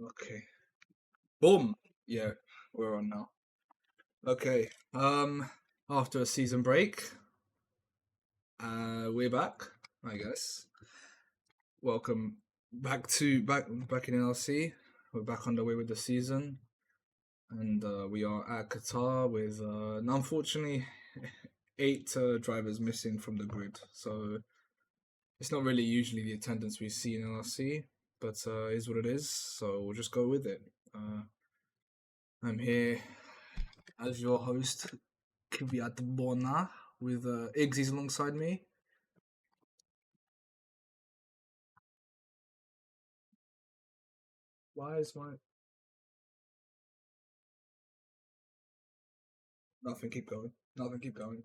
Okay. Boom. Yeah, we're on now. Okay. After a season break, we're back. I guess. Welcome back in LRC. We're back underway with the season, and we are at Qatar with unfortunately 8 drivers missing from the grid. So it's not really usually the attendance we see in LRC, but it is what it is. So we'll just go with it. I'm here as your host, Kvyatbona, with Igzys alongside me. Why is my nothing? Keep going. Nothing. Keep going.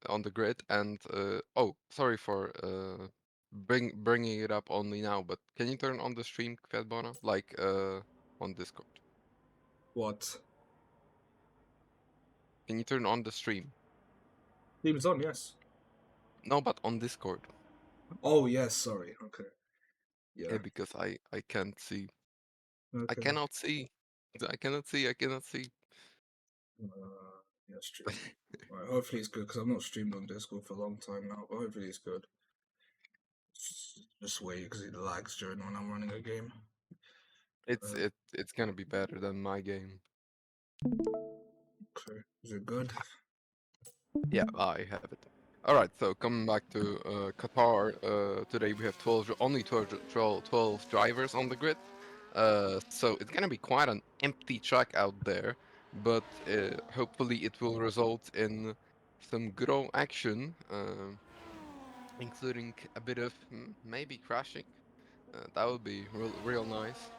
On the grid. And oh, sorry for bringing it up only now, but can you turn on the stream, Kvyatbona, like on Discord? What? Can you turn on the stream? Team's on. Yes. No, but on Discord. Oh yes. Sorry. Okay. Yeah. Yeah, because I can't see. I Okay. cannot see. I cannot see. I cannot see. Yeah. Stream. Right. Hopefully it's good because I've not streamed on Discord for a long time now. But hopefully it's good. Just wait because it lags during when I'm running a game. It's Uh, it it's gonna be better than my game. okay. Is it good? Yeah, I have it. All right, so coming back to Qatar, today we have 12, only 12 drivers on the grid. So it's gonna be quite an empty track out there, but hopefully it will result in some good old action, including a bit of maybe crashing. That would be real nice.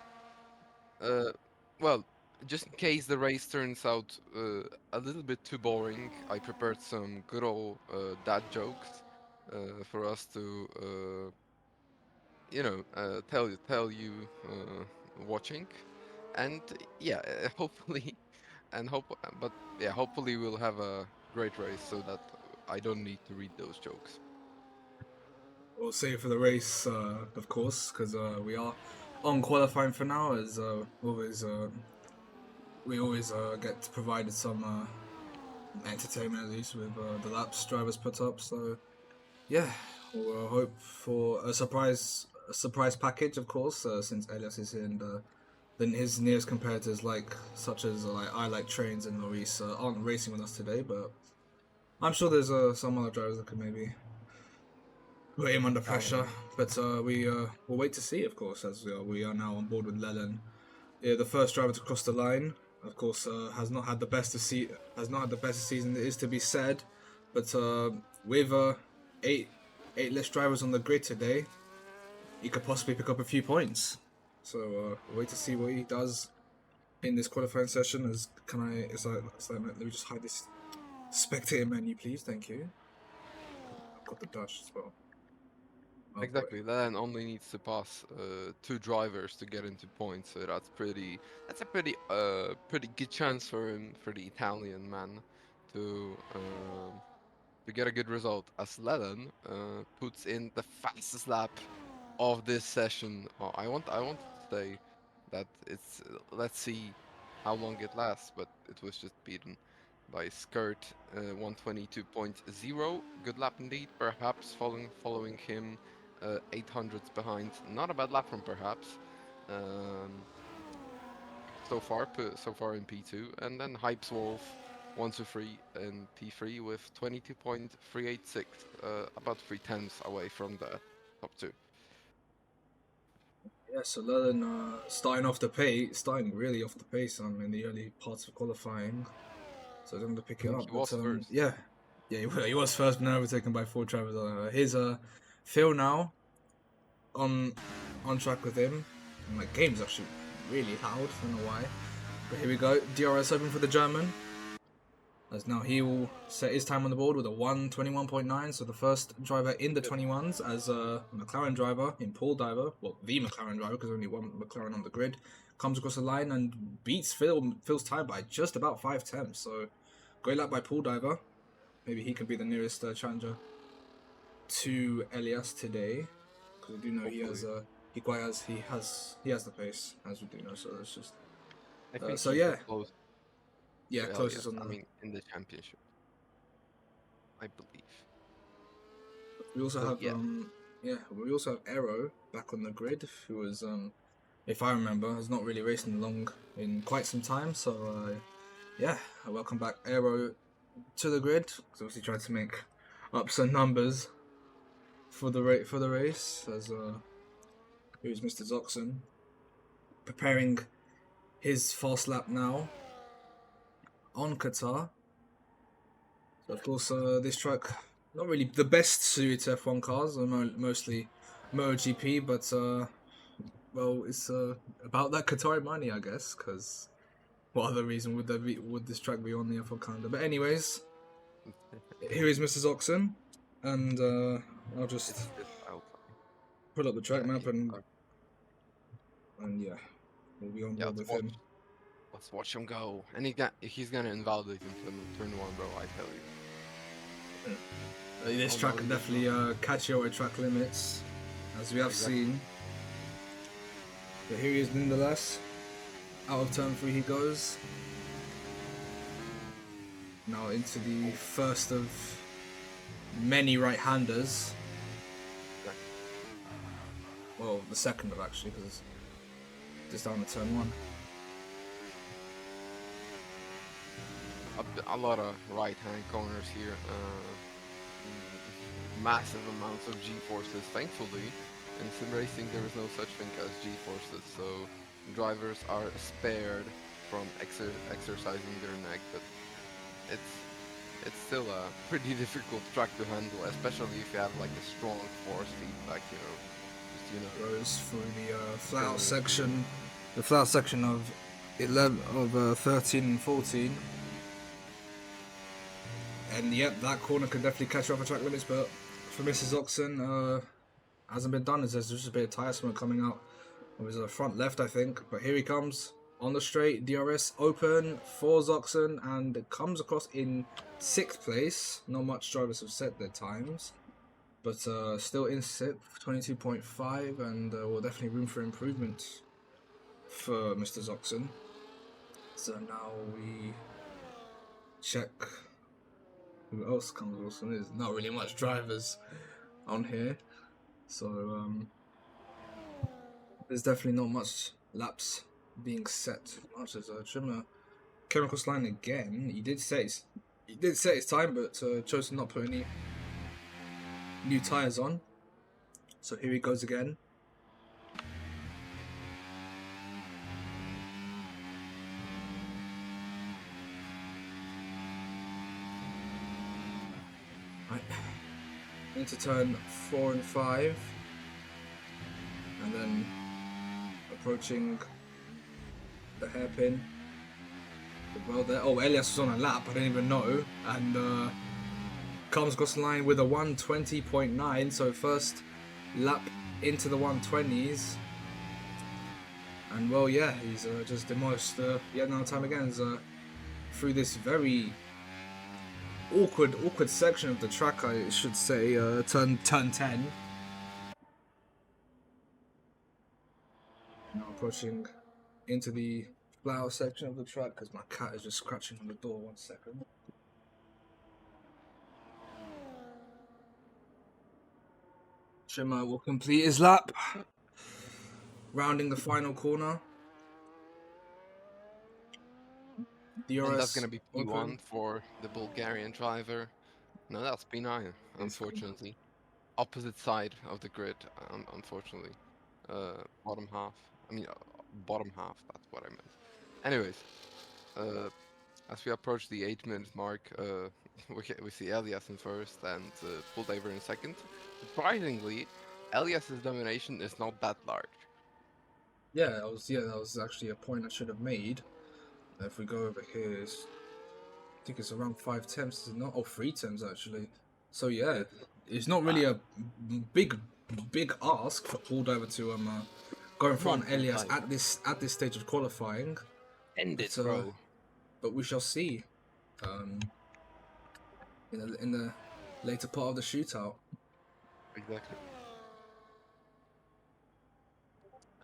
Uh, well, just in case the race turns out a little bit too boring, I prepared some good old dad jokes for us to, tell you watching, and yeah, hopefully, but yeah, hopefully we'll have a great race so that I don't need to read those jokes. We'll save for the race, of course, because we are on qualifying for now. As always, we always get provided some entertainment at least with the laps drivers put up. So yeah, we'll hope for a surprise package, of course, since Elias is here and then his nearest competitors, like such as like I like trains and Maurice, aren't racing with us today. But I'm sure there's some other drivers that could maybe put him under pressure. But we'll wait to see, of course, as we are now on board with Leland. Yeah, the first driver to cross the line, of course, has not had the best of season. It is to be said, but with eight less drivers on the grid today, he could possibly pick up a few points. So we'll wait to see what he does in this qualifying session. As can I? Let me just hide this spectator menu, please. Thank you. I've got the dash as well. Oh boy. Exactly, Leland only needs to pass two drivers to get into points, so that's a pretty good chance for him, for the Italian man, to to get a good result. As Leland puts in the fastest lap of this session. Oh, I want to say that it's let's see how long it lasts, but it was just beaten by Skirt 122.0. Good lap indeed, perhaps following him 800s behind. Not a bad lap from perhaps. Um, so far in P2, and then Hypes Wolf 123 in P3 with 22.386, about 3 tenths away from the top two. Yeah, so Leland starting really off the pace in the early parts of qualifying. So he's going to pick I it think up. he But was first. yeah, he was first, but now overtaken by 4 drivers. Here's Phil now on track with him. And my game's actually really loud. I don't know why. But here we go. DRS open for the German. As now he will set his time on the board with a 1:21.9. So the first driver in the 21s as a McLaren driver in pool diver. Well, the McLaren driver because only one McLaren on the grid comes across the line and beats Phil's time by just about 5 tenths. So great lap by pool diver. Maybe he could be the nearest challenger. to Elias today, because we do know he has Hopefully. he has the pace, as we do know. So it's just I think so he's yeah, close yeah, to closest Elias. on I the. mean, in the championship, I believe. We also So have yeah, we also have Aero back on the grid, who was if I remember, has not really racing along in quite some time. So yeah, welcome back Aero to the grid. Because obviously tried to make up some numbers for the race. As here's Mr. Zoxon preparing his fast lap now on Qatar. So of course, this track not really the best suited to F1 cars, mostly MotoGP, but well, it's about that Qatari money, I guess. Because what other reason would this track be on the F1 calendar? But anyways, here is Mrs. Oxen, and I'll just it's outside. pull up the track Yeah, map he's and yeah, we'll be on yeah. board with him. Let's watch him go, and he's gonna invalidate him from turn one, bro. I tell you. This Oh track no, can he does not. definitely catch you at track limits, as we have Exactly. seen. But here he is nonetheless. Out of turn 3 he goes. Now into the first of many right-handers. Well, the second of actually, because it's just down to turn 1. A lot of right-hand corners here. Massive amounts of G-forces. Thankfully, in sim racing there is no such thing as G-forces, so drivers are spared from exercising their neck. But it's still a pretty difficult track to handle, especially if you have like a strong force feedback. Goes through the flat Killing it. section, of 13 and 14. And yep, that corner could definitely catch you off at track limits, but for Mrs. Oxen, hasn't been done. There's just a bit of tire smoke coming out of his front left, I think. But here he comes on the straight, DRS open for Zoxen, and comes across in 6th place. Not much drivers have set their times, but still in 6th, 22.5, and well, definitely room for improvement for Mr. Zoxen. So now we check who else comes also. There's not really much drivers on here, so there's definitely not much laps being set. Much as Trimmer came across line again. He did set his time, but chose to not put any new tires on. So here he goes again. Right. Into turn 4 and 5. And then approaching the hairpin. Well there. Oh, Elias was on a lap, I didn't even know. And comes across the line with a 120.9. So first lap into the 120s. And well, yeah, he's just demolished yet another time again. Through this very awkward section of the track, I should say, turn 10. Now approaching into the flower section of the track, because my cat is just scratching on the door. 1 second. Trimmer will complete his lap, rounding the final corner. And that's DRS gonna be open. P1 for the Bulgarian driver. No, that's P9, unfortunately. Opposite side of the grid, unfortunately. Bottom half. I mean, bottom half, that's what I meant. Anyways, as we approach the 8-minute mark, we see Elias in first and Pulldiver in second. Surprisingly, Elias's domination is not that large. Yeah, that was actually a point I should have made. If we go over here, I think it's around 5 temps, is it not? Oh, 3 temps actually. So yeah, it's not really a big ask for Pulldiver to go in front of Elias at this stage of qualifying. End it, But bro. but we shall see. In the later part of the shootout. Exactly.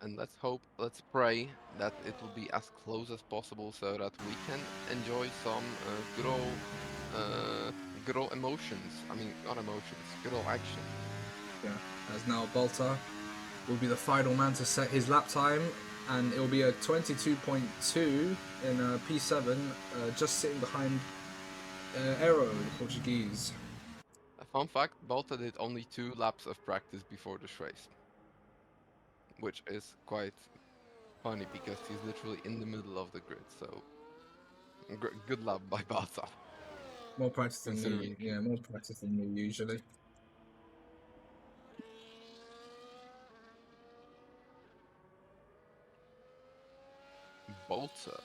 And let's hope, let's pray that it will be as close as possible so that we can enjoy some uh, good old emotions. I mean, not emotions, good old action. Yeah, as now Bolter will be the final man to set his lap time, and it will be a 22.2 in P7, just sitting behind Aero, the Portuguese. A fun fact, Balta did only 2 laps of practice before this race, which is quite funny because he's literally in the middle of the grid, so good lap by Balta, More practice than me, considering yeah, more practice than me usually. Balta.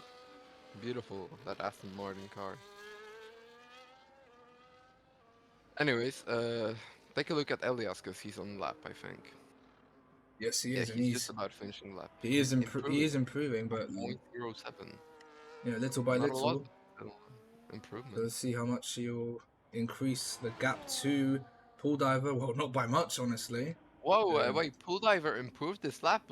Beautiful, that Aston Martin car. Anyways, take a look at Elias because he's on lap, I think. Yes, he Yeah, is, and he's just about finishing lap. he He's is improving. improving, but 0.07. little by Not a lot, little. still improvement. Let's see how much he'll increase the gap to Pool Diver. Well, not by much, honestly. Whoa, wait, Pool Diver improved this lap.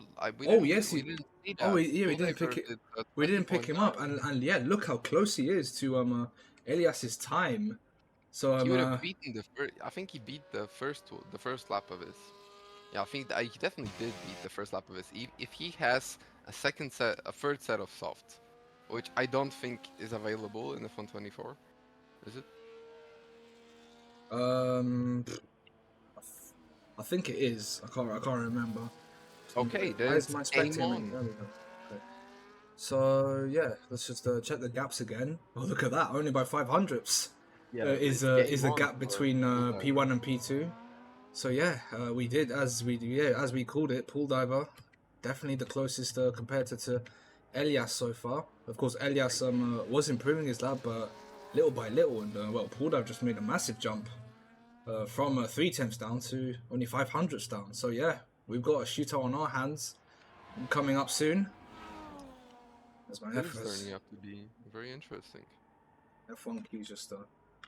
Oh yes, We didn't see oh that. yeah, we Pool didn't pick Diver it. did We didn't pick him up, 20.9. and yeah, look how close he is to Elias's time. So He would have beaten the first. I think he beat the first lap of his. Yeah, I think that he definitely did beat the first lap of his. If he has a third set of softs, which I don't think is available in the 124, is it? um, I think it is. I can't remember. Okay, then Why is it's my spec game teaming? on. There we go. Okay. So yeah, let's just check the gaps again. Oh, look at that! Only by 500ths Yeah, is it's game the on gap for between Pool Diver. P1 and P2. So yeah, we did as we called it, Pool Diver. Definitely the closest competitor to Elias so far. Of course, Elias was improving his lap, but little by little, and well, Pool Diver just made a massive jump from 3/10 down to only 500ths down. So yeah, we've got a shootout on our hands coming up soon. As my It is turning out to be very interesting. F1 queue's just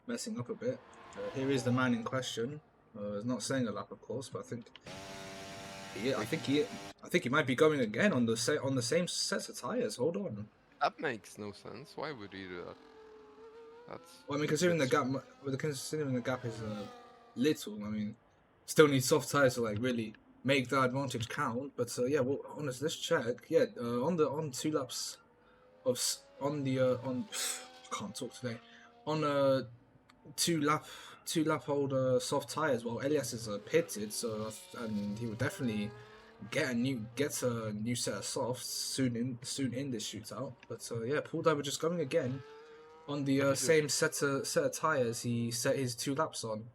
messing up a bit. Here is the man in question. He's not saying a lap, of course, but Wait, I think he might be going again on the same set of tires. Hold on. that makes no sense. Why would he do that? That's Well, I mean, a bit considering the gap is little, I mean, still need soft tires to like really make that advantage count. But yeah, well, honestly, let's check. Yeah, on 2 laps on the on I can't talk today. On two lap old soft tires. Well, Elias is pitted, so and he will definitely get a new set of softs soon in this shootout. But yeah, Paul Diver just going again on the he just same set of tires he set his 2 laps on.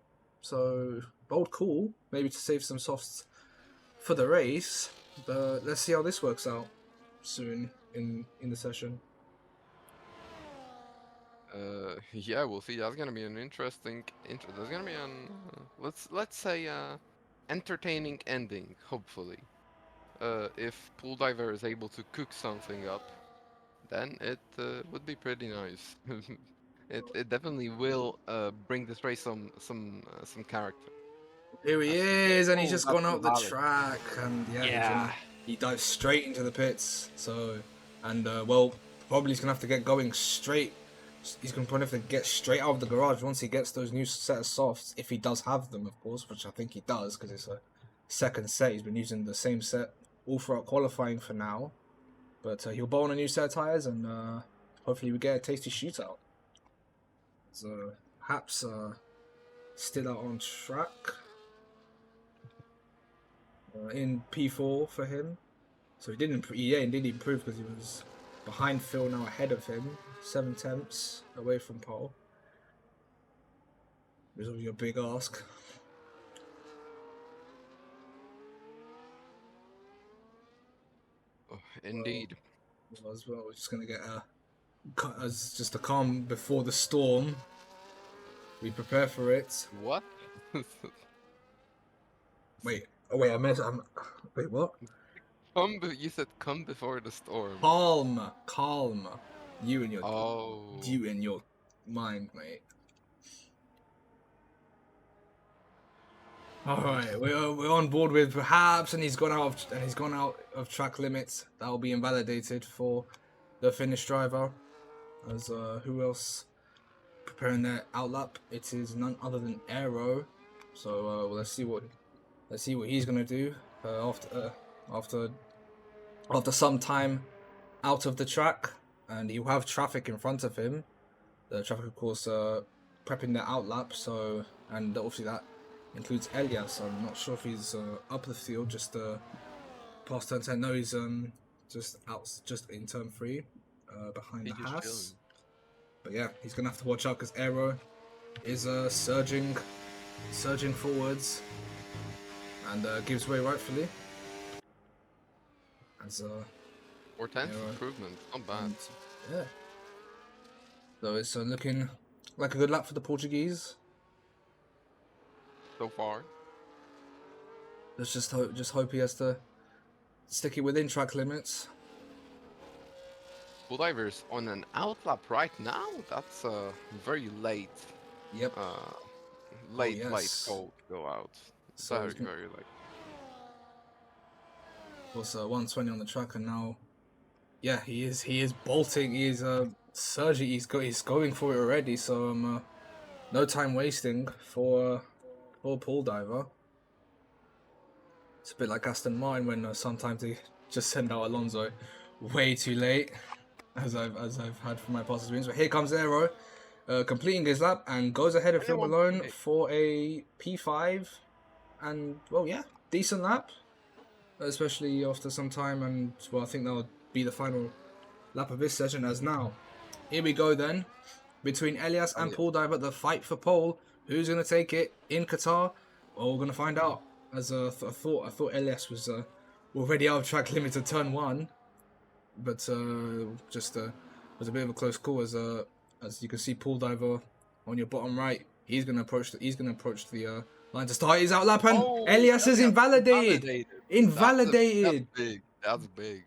So bold call, maybe to save some softs for the race. But let's see how this works out soon in the session. yeah, we'll see. That's gonna be an interesting there's gonna be an let's say entertaining ending, hopefully. If Pool Diver is able to cook something up, then it would be pretty nice. It definitely will bring this race some character. Here he That's for is, and he's Oh, just that's gone up the valid. track, and yeah, Yeah. he dives straight into the pits. So, and well, probably he's gonna have to get going straight. He's gonna probably have to get straight out of the garage once he gets those new set of softs, if he does have them, of course, which I think he does because it's a second set. He's been using the same set all throughout qualifying for now, but he'll bowl on a new set of tires, and hopefully we get a tasty shootout. So perhaps still out on track. In P4 for him. So he didn't. Yeah, he did improve because he was behind Phil, now ahead of him, 7 tenths away from pole. It was obviously a big ask. Oh, indeed. As well, we're just gonna get as just a calm before the storm. We prepare for it. What? Wait, oh wait, I missed. Wait, what? You said come before the storm. Calm. You and Oh. mind, mate. All right, we're on board with perhaps, and he's gone out of track limits. That will be invalidated for the Finnish driver. As who else preparing their outlap? It is none other than Aero. So well, let's see what he's gonna do after some time out of the track, and he'll have traffic in front of him. The traffic, of course, prepping their outlap. So, and obviously that includes Elias. I'm not sure if he's up the field, just past turn 10. No, he's just in turn 3, behind He the just Haas. chilling. But yeah, he's gonna have to watch out because Aero is surging forwards and gives way rightfully. As 4/10 Yeah, right. improvement, not bad. and, yeah. So it's looking like a good lap for the Portuguese. So far. Let's just hope he has to stick it within track limits. Bull divers on an outlap right now. That's very late. Yep. Late yes. call to go out. So Very he's gonna- very late. Was 120 on the track, and now, yeah, he is bolting. He is surging. He's going for it already. So no time wasting for Paul Diver. It's a bit like Aston Martin when sometimes they just send out Alonso way too late, as I've had from my past experience. But here comes Aero, completing his lap and goes ahead of Phil Malone for a P5, and well, yeah, decent lap, especially after some time. And well, I think that'll be the final lap of this session. As now, here we go then, between Elias and Paul Diver, the fight for pole. Who's gonna take it in Qatar? Well, we're gonna find out. As I thought Elias was already out of track limit at turn 1, but just was a bit of a close call. As you can see, Paul Diver on your bottom right, he's gonna approach the line to start his outlap, and Elias is invalidated. Invalidated. That's big.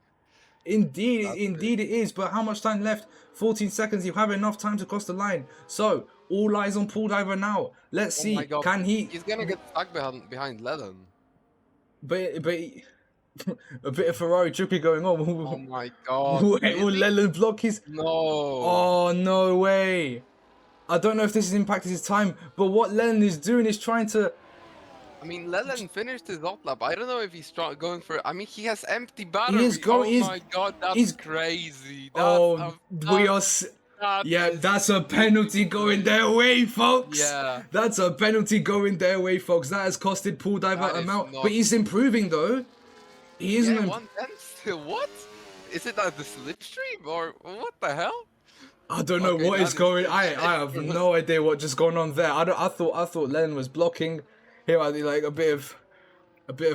Indeed it is. But how much time left? 14 seconds. You have enough time to cross the line. So all eyes on Paul Diver now. Let's see. My God. Can he? He's gonna get stuck behind Lennon. But a bit of Ferrari trippy going on. Oh my God. Will Really? Lennon block his? No. Oh no way. I don't know if this has impacted his time, but what Lennon is doing is trying to. I mean, Lennon finished his outlap. I don't know if he's going for. I mean, he has empty battery. He is going. Oh my God, that's crazy. Yeah, that's a penalty going their way, folks. Yeah. That's a penalty going their way, folks. That has costed Paul Diver amount, but he's improving though. He isn't. Yeah, 1/10. What? Is it like the slipstream or what the hell? I don't know what is going. I have no idea what just going on there. I thought Lennon was blocking. Here I like a bit of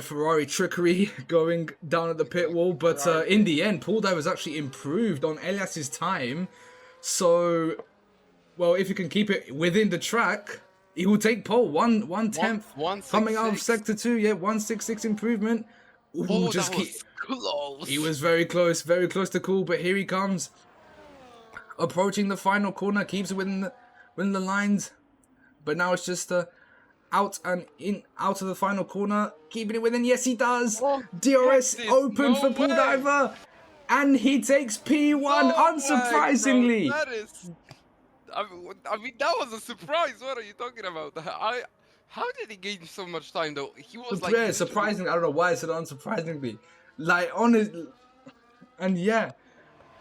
Ferrari trickery going down at the pit wall, but in the end, Paul Diver's actually improved on Elias's time. So, well, if you can keep it within the track, he will take pole. 1/10 coming out of sector 2. Yeah, 166 improvement. Ooh, Oh, just that was close. He was very close to cool, but here he comes, approaching the final corner, keeps it within the lines, but now it's just out of the final corner, keeping it within. Yes, he does. DRS open for Paul Diver, and he takes P1 unsurprisingly. That is. I mean, that was a surprise. What are you talking about? How did he gain so much time though? He was like. Yeah, surprisingly. I don't know why I said unsurprisingly. Like honest, and yeah,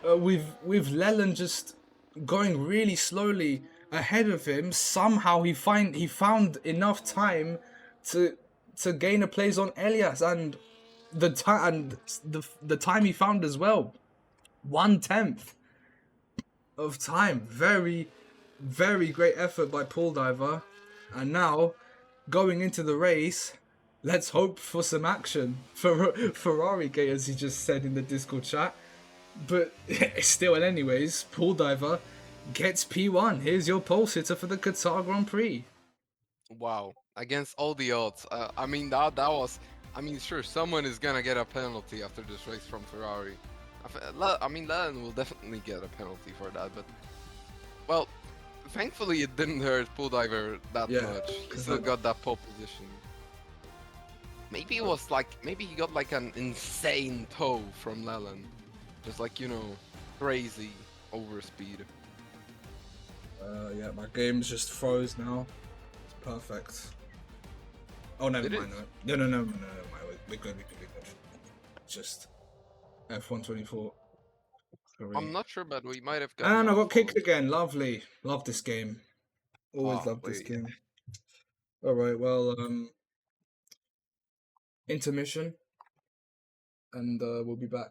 with Leland just going really slowly ahead of him. Somehow he found enough time to gain a place on Elias, and the time he found as well, 1/10 of time. Very, very great effort by Paul Diver, and now going into the race, let's hope for some action for Ferrari Gate, as he just said in the Discord chat. But still, anyways, Paul Diver gets P1. Here's your pole sitter for the Qatar Grand Prix. Wow, against all the odds. I mean, that was. I mean, sure, someone is gonna get a penalty after this race from Ferrari. I mean, Lennon will definitely get a penalty for that, but well, thankfully it didn't hurt Paul Diver that much. He still got that pole position. Maybe it was like, maybe he got like an insane tow from Leland. Just like, you know, crazy overspeed. Yeah, my game's just froze now. It's perfect. Oh, never Did it? mind. No. We're good. It's just F124. I'm not sure, but we might have gotten And I got kicked unfollowed. again. Lovely. Love this game. Always Oh, loved this wait. game. Alright, well, intermission, and we'll be back.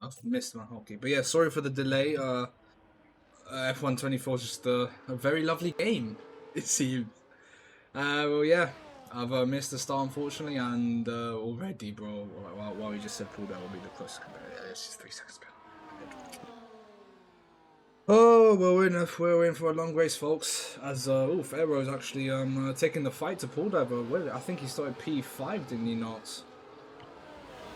I've missed my hockey. But yeah, sorry for the delay. F1 24 is just a very lovely game, it seems. Well, yeah, I've missed the start, unfortunately, and already, bro, while we just said pulled out will be the closest competitor. Yeah, it's just 3 seconds behind. Oh, well, we're in for a long race, folks. As Pharaoh's actually taking the fight to pull diver. I think he started P5, didn't he not?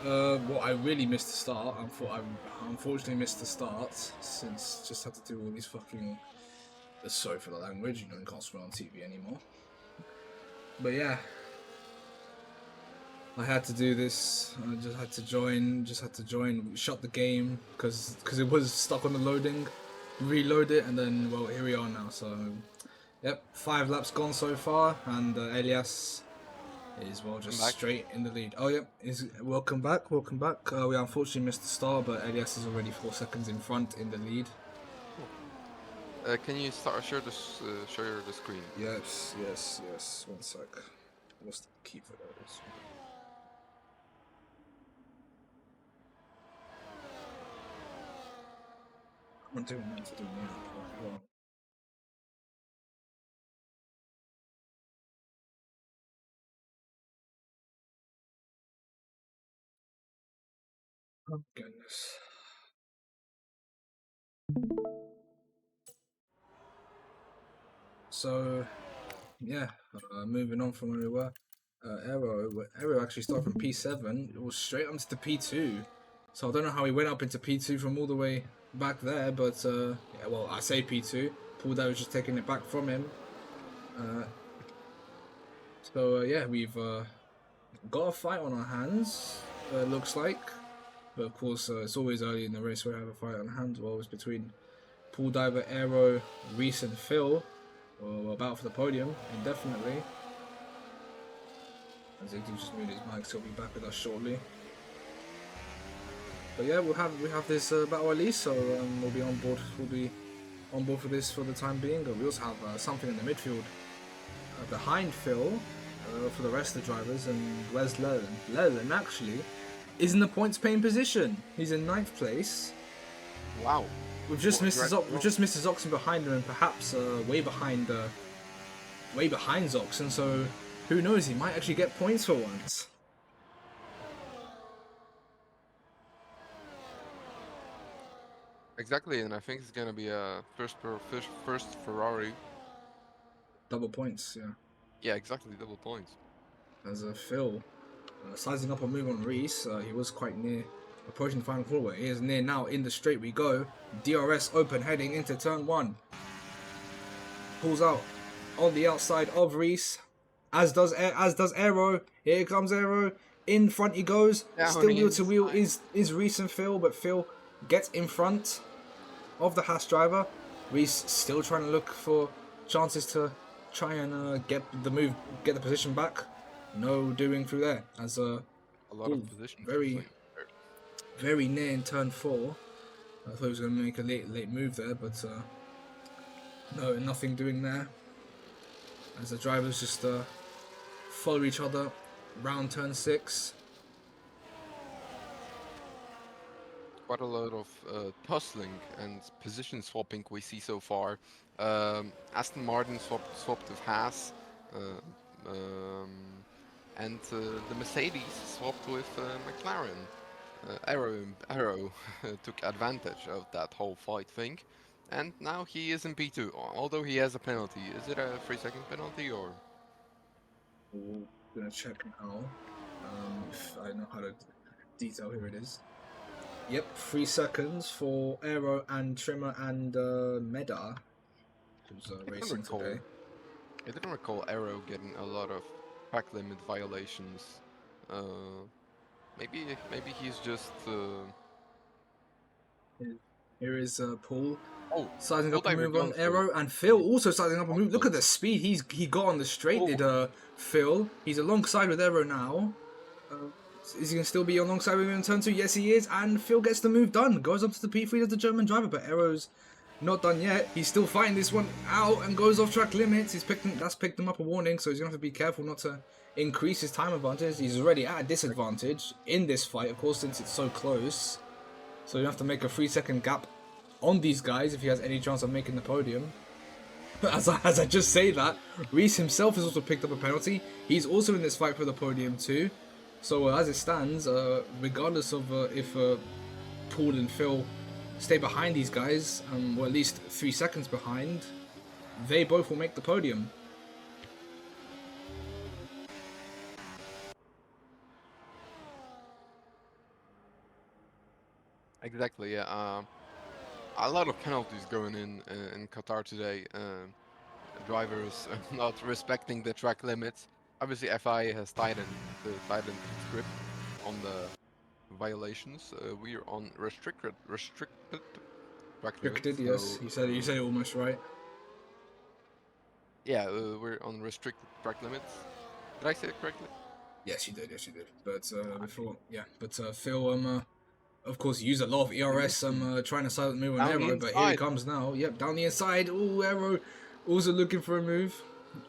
Well, I really missed the start. I unfortunately missed the start since just had to do all these fucking. Sorry for the language, you can't swear on TV anymore. But yeah, I had to do this. I just had to join. Shut the game because it was stuck on the loading. Reload it, and then well, here we are now. So, yep, 5 laps gone so far, and Elias is well just straight in the lead. Oh yep, welcome back. We unfortunately missed the start, but Elias is already 4 seconds in front in the lead. Can you share the screen? Yes. 1 sec. What's the key for that? I'm doing that. Oh goodness. So, yeah, moving on from where we were. Aero actually started from P7. It was straight onto the P2. So I don't know how he went up into P2 from all the way back there, but yeah, well, I say P2. Paul Dow was just taking it back from him. Yeah, we've got a fight on our hands. Looks like, but of course, it's always early in the race where I have a fight on hands. Well, it's between Pool Diver, Aero, Reese, and Phil. Well, about for the podium, indefinitely. As he just moved his mic, so he'll be back with us shortly. But yeah, we have this battle release, so we'll be on board. We'll be on board for this for the time being. But we also have something in the midfield behind Phil for the rest of the drivers. And where's Lerlin? Lerlin actually is in the points-paying position. He's in 9th place. Wow. We've just missed his Oxen behind him, and perhaps way behind Zoxen. So who knows? He might actually get points for once. Exactly, and I think it's gonna be a first Ferrari. Double points, yeah. Yeah, exactly, double points. As Phil sizing up a move on Reese, he was quite near approaching the final corner. He is near now. In the straight we go. DRS open, heading into turn 1. Pulls out on the outside of Reese, as does Aero. Here comes Aero. In front he goes. Still wheel to wheel is Reese and Phil, but Phil gets in front of the Haas driver. Reese still trying to look for chances to try and get the position back. No doing through there. As a lot of position. Very near in turn 4. I thought he was going to make a late move there, but no, nothing doing there. As the drivers just follow each other round turn 6. Quite a lot of tussling and position swapping we see so far. Aston Martin swapped with Haas, and the Mercedes swapped with McLaren. Arrow took advantage of that whole fight thing, and now he is in P2, although he has a penalty. Is it a 3-second penalty or? I'm gonna check now. If I know how to detail. Here it is. Yep, 3 seconds for Aero and Trimmer and Meda, who's racing today. I didn't recall Aero getting a lot of track limit violations. Maybe he's just. Here is Paul. Oh, sizing up a move on Aero, and Phil also sizing up a move. Look at the speed he got on the straight. Did Phil? He's alongside with Aero now. Is he going to still be alongside with him in turn 2? Yes, he is. And Phil gets the move done. Goes up to the P3 as the German driver, but Aero's not done yet. He's still fighting this one out and goes off track limits. That's picked him up a warning, so he's going to have to be careful not to increase his time advantage. He's already at a disadvantage in this fight, of course, since it's so close. So you have to make a 3-second gap on these guys if he has any chance of making the podium. As I just say that, Reese himself has also picked up a penalty. He's also in this fight for the podium too. So as it stands, regardless of if Paul and Phil stay behind these guys, or at least 3 seconds behind, they both will make the podium. Exactly. Yeah. A lot of penalties going in Qatar today. Drivers not respecting the track limits. Obviously, FI has tightened its grip on the violations. We're on restricted track limits. Restricted, yes. So You said it almost right. yeah, we're on restricted track limits. Did I say it correctly? Yes, you did. Yes, you did. But Okay. Phil, of course, used a lot of ERS. Trying to silent move on Down the Arrow, but here he inside. comes now. Yep, down the inside. Ooh, Arrow, also looking for a move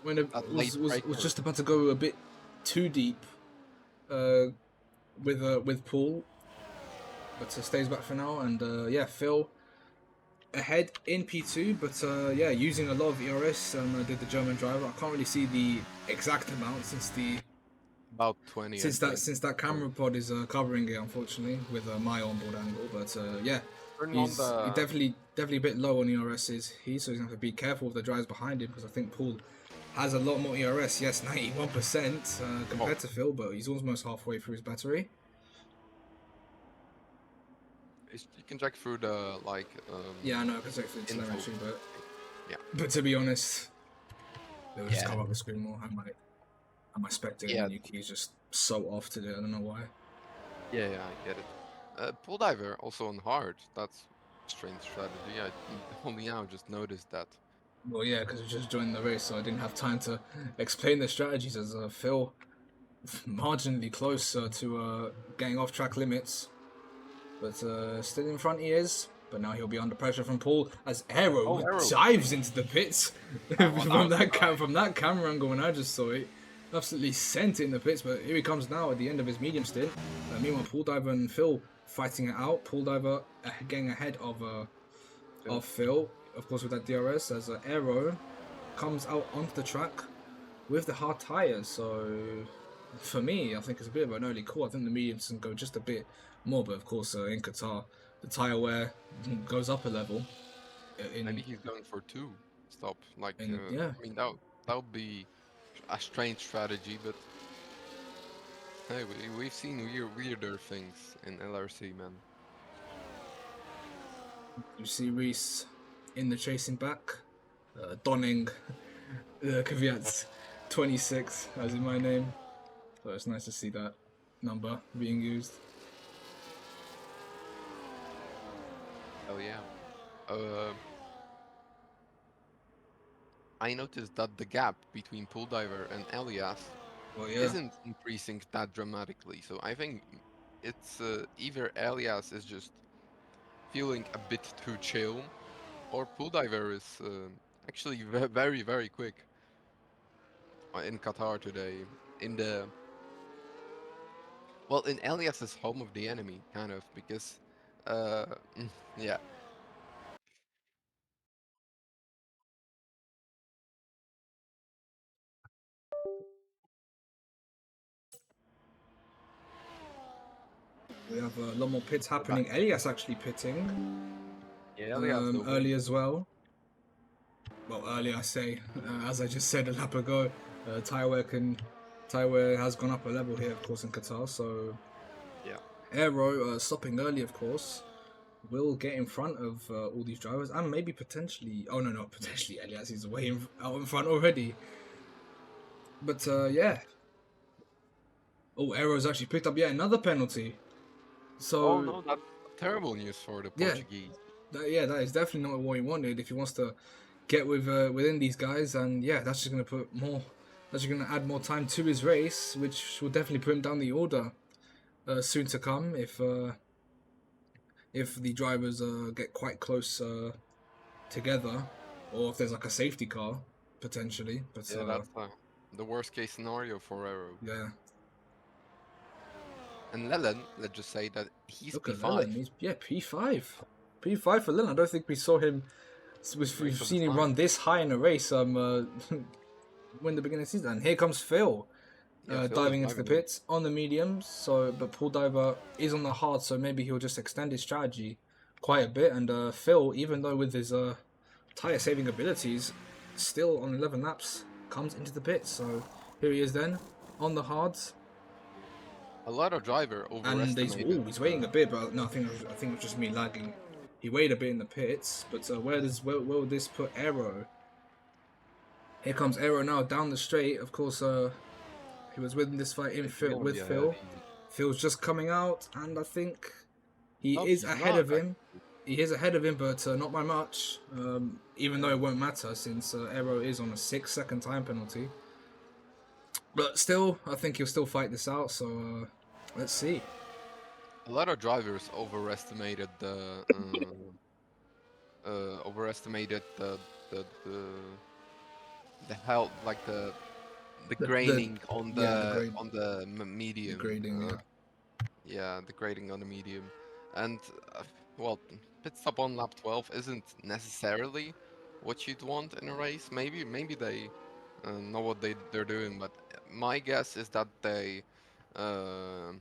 when it That late was breaker. just about to go a bit too deep. Uh, with Paul, but stays back for now. And yeah, Phil ahead in P2, but yeah, using a lot of ERS. Did the German driver. I can't really see the exact amount About 20, I think. since that So camera pod is covering it, unfortunately, with my onboard angle. But yeah, turn on he the. definitely a bit low on ERS. So he's gonna have to be careful with the drives behind him because I think Paul has a lot more ERS. Yes, 91% Oh, compared to Phil, but he's almost halfway through his battery. you can check through the like Yeah, I know I can check for the info. telemetry, Yeah. but to be honest, it will just Yeah. come up the screen more. I might spectate Yeah. menu key is just so off today. I don't know why. Yeah. I get it. Pull diver also on hard. That's a strange strategy. I only now just noticed that. Well, yeah, because we just joined the race, so I didn't have time to explain the strategies as Phil marginally close to getting off track limits, but still in front he is. But now he'll be under pressure from Paul as Oh, Aero arrow. dives into the pits Well, that was from that camera angle when I just saw it. Absolutely sent it in the pits, but here he comes now at the end of his medium stint. Meanwhile, Paul Diver and Phil fighting it out. Paul Diver getting ahead of Phil, of course, with that DRS as Aero comes out onto the track with the hard tyres. So for me, I think it's a bit of an early call. I think the mediums can go just a bit more, but of course, in Qatar, the tyre wear goes up a level. Maybe In he's going for two. Stop. Like, yeah, I mean, that would be a strange strategy, but hey, we've seen weirder things in LRC, man. you see Reese in the chasing back, donning Kvyat's 26 as in my name. So it's nice to see that number being used. Hell yeah. Uh, I noticed that the gap between Pool Diver and Elias Well, yeah. isn't increasing that dramatically. So I think it's either Elias is just feeling a bit too chill, or Pool Diver is actually very quick in Qatar today. In the well, in Elias's home of the enemy, kind of, because uh, yeah, We have a lot more pits we're back. happening. Elias actually pitting Yeah, Elias the win. early as well. Well, early I say, as I just said a lap ago, tyre wear has gone up a level here, of course, in Qatar. So Yeah, Aero stopping early, of course, will get in front of all these drivers and maybe potentially. Oh no, not potentially. Elias is out in front already. But yeah. Oh, Aero's actually picked up yet another penalty. oh So no, that's terrible news for the yeah, Portuguese. that is definitely not what he wanted. If he wants to get within these guys, and yeah, that's just gonna put more. That's just gonna add more time to his race, which will definitely put him down the order soon to come. If the drivers get quite close together, or if there's like a safety car potentially. But Yeah, that's the worst case scenario for Arrow. yeah, And Lelen, let's just say that he's Look at P5. Lelen. He's P5. P5 for Lelen. I don't think we saw him. We've Race of seen his him life. run this high in a race. When the beginning of the season. And here comes Phil. Yeah, Phil is Diving into the driving him. pits on the mediums. So, but Paul Diver is on the hard, so maybe he'll just extend his strategy quite a bit. And Phil, even though with his tire saving abilities, still on 11 laps comes into the pits. So here he is then on the hards, A lot of driver and overestimated. he's waiting a bit, but no, I think it was just me lagging. He waited a bit in the pits, but where will this put Aero? Here comes Aero now down the straight. Of course, he was winning this fight in Is he Phil gonna with be ahead? Phil. Phil's just coming out, and I think he No, is he's ahead not. of him. He is ahead of him, but not by much. Even though it won't matter since Aero is on a 6-second time penalty. But still, I think he'll still fight this out. So let's see. A lot of drivers overestimated overestimated the help, like the The graining on yeah, the grade, the medium. grading. Yeah. Yeah, the grading on the medium, and well, pit stop on lap 12 isn't necessarily what you'd want in a race. Maybe they know what they're doing, but my guess is that they. Uh,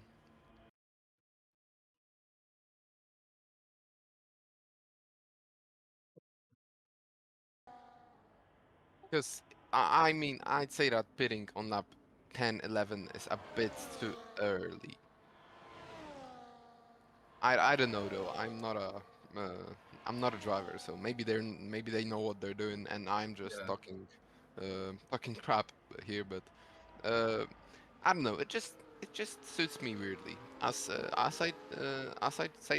Because I mean, I'd say that pitting on lap 10, 11 is a bit too early. I don't know though. I'm not a driver, so maybe they know what they're doing, and I'm just Yeah. talking crap here. But uh, I don't know. It just suits me weirdly. As I say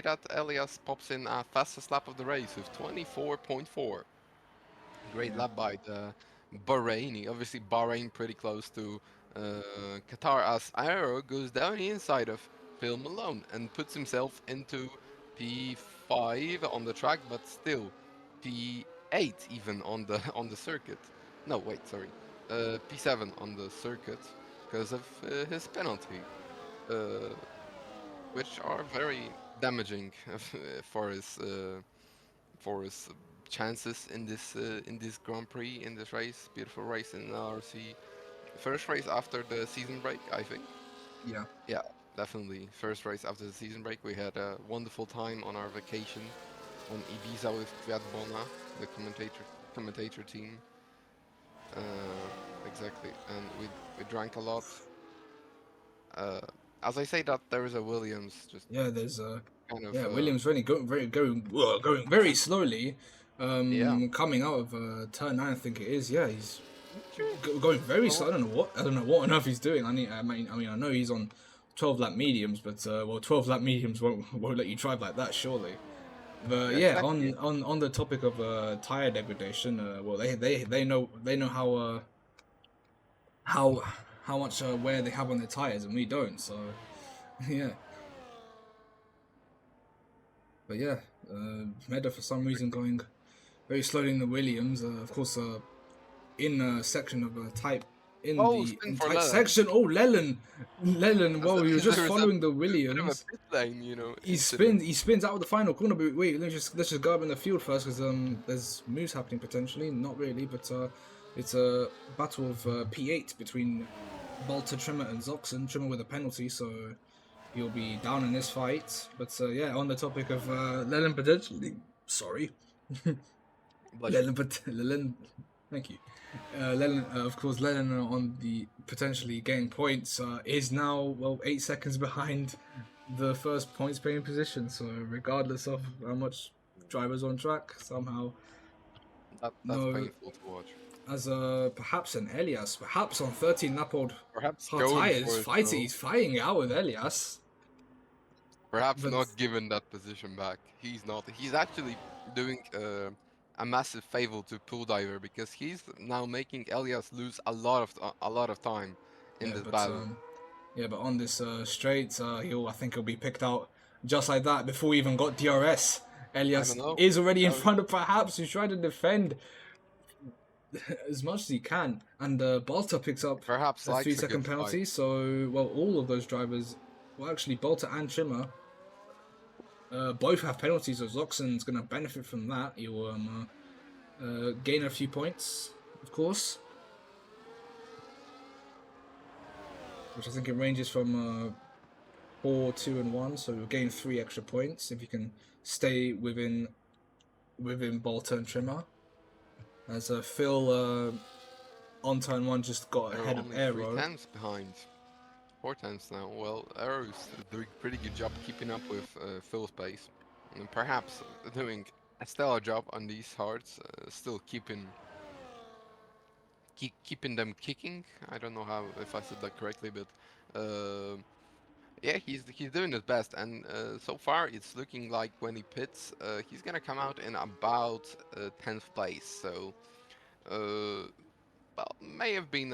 that, Elias pops in a fastest lap of the race with 24.4. Great Yeah. lap by the Bahraini. Obviously, Bahrain pretty close to Qatar, as Aero goes down the inside of Phil Malone and puts himself into P5 on the track, but still P8 even on the on the circuit. No, wait, sorry, P7 on the circuit because of his penalty, uh, which are very damaging for his chances in this Grand Prix, in this race. Beautiful race in LRC. First race after the season break, I think. Yeah. Yeah, definitely. First race after the season break. We had a wonderful time on our vacation on Ibiza with Kvyatbona, the commentator team. Exactly, and we drank a lot. Uh, as I say that, there is a Williams just Yeah. There's kind of yeah, Williams really going very slowly. yeah. Coming out of turn 9, I think it is. Yeah, he's going very slow. I don't know what on earth he's doing. I mean, I know he's on 12 lap mediums, but 12 lap mediums won't let you drive like that, surely. But Yeah, yeah, exactly. on the topic of tire degradation, well, they know how how much wear they have on their tires, and we don't. So yeah, but yeah, Meda for some reason going very slowly in the Williams. Of course, in a section of type Oh, spin in for tight Lelen. section. Oh, Leland. Well, he was just There was a following the bit of a Williams. pit lane, incident. He spins out of the final corner. But wait, let's just go up in the field first because there's moves happening potentially. Not really, but it's a battle of P8 between Balta, Trimmer, and Zoxen. Trimmer with a penalty, so he'll be down in this fight. But yeah, on the topic of Leland potentially, sorry, Bless you. Leland, thank you. Lennon, of course, Lennon on the potentially getting points is now 8 seconds behind the first points paying position. So regardless of how much drivers on track, somehow That's no, painful to watch. as perhaps an Elias, perhaps on 13 lap old Perhaps hard going tires, for it he's though. fighting it out with Elias, Perhaps but not giving that position back. He's not. He's actually doing a massive favor to Pool Diver because he's now making Elias lose a lot of time in yeah, this but battle. yeah, but on this straight, I think he'll be picked out just like that before we even got DRS. I don't Elias know. is already in Uh, front of perhaps. He's trying to defend as much as he can, and Balta picks up Perhaps a three likes a second good fight. penalty. So, well, all of those drivers well, actually, Bolter and Trimmer both have penalties, so Zoxen's going to benefit from that. He will gain a few points, of course, which I think it ranges from 4, 2, and 1, so you'll gain 3 extra points if you can stay within Bolter and Trimmer. As Phil on turn 1 just got They're ahead of only three Aero. tenths behind. 4 tenths now. Well, Arrow's doing a pretty good job keeping up with Phil's pace. And perhaps doing a stellar job on these hards, still keeping them kicking. I don't know how if I said that correctly, but yeah, he's doing his best, and so far it's looking like when he pits, he's gonna come out in about 10th place. So, well, may have been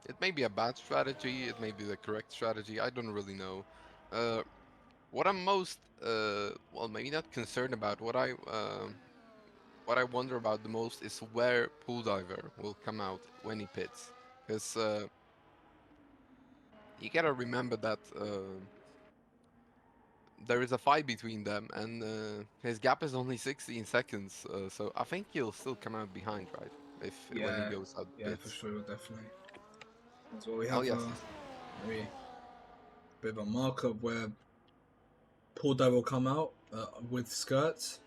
it may be a bad strategy, it may be the correct strategy. I don't really know. What I'm most well, maybe not concerned about. What I wonder about the most is where Pool Diver will come out when he pits, because you gotta remember that there is a fight between them, and his gap is only 16 seconds. So I think he'll still come out behind, right? If when he Yeah, goes out yeah, for pits. sure, definitely. So we have Elias is maybe a bit of a markup where Paul Dye will come out with skirts,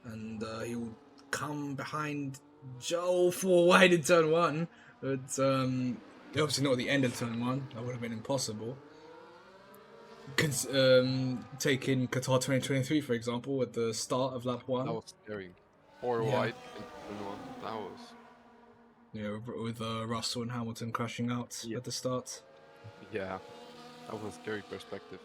and he'll come behind Joel for wide in turn 1. But obviously not at the end of turn 1. That would have been impossible. Taking Qatar 2023, for example, at the start of lap that 1. was scary. Four Yeah. wide in turn one. That was Yeah, with Russell and Hamilton crashing out yeah at the start. yeah. That was a scary perspective.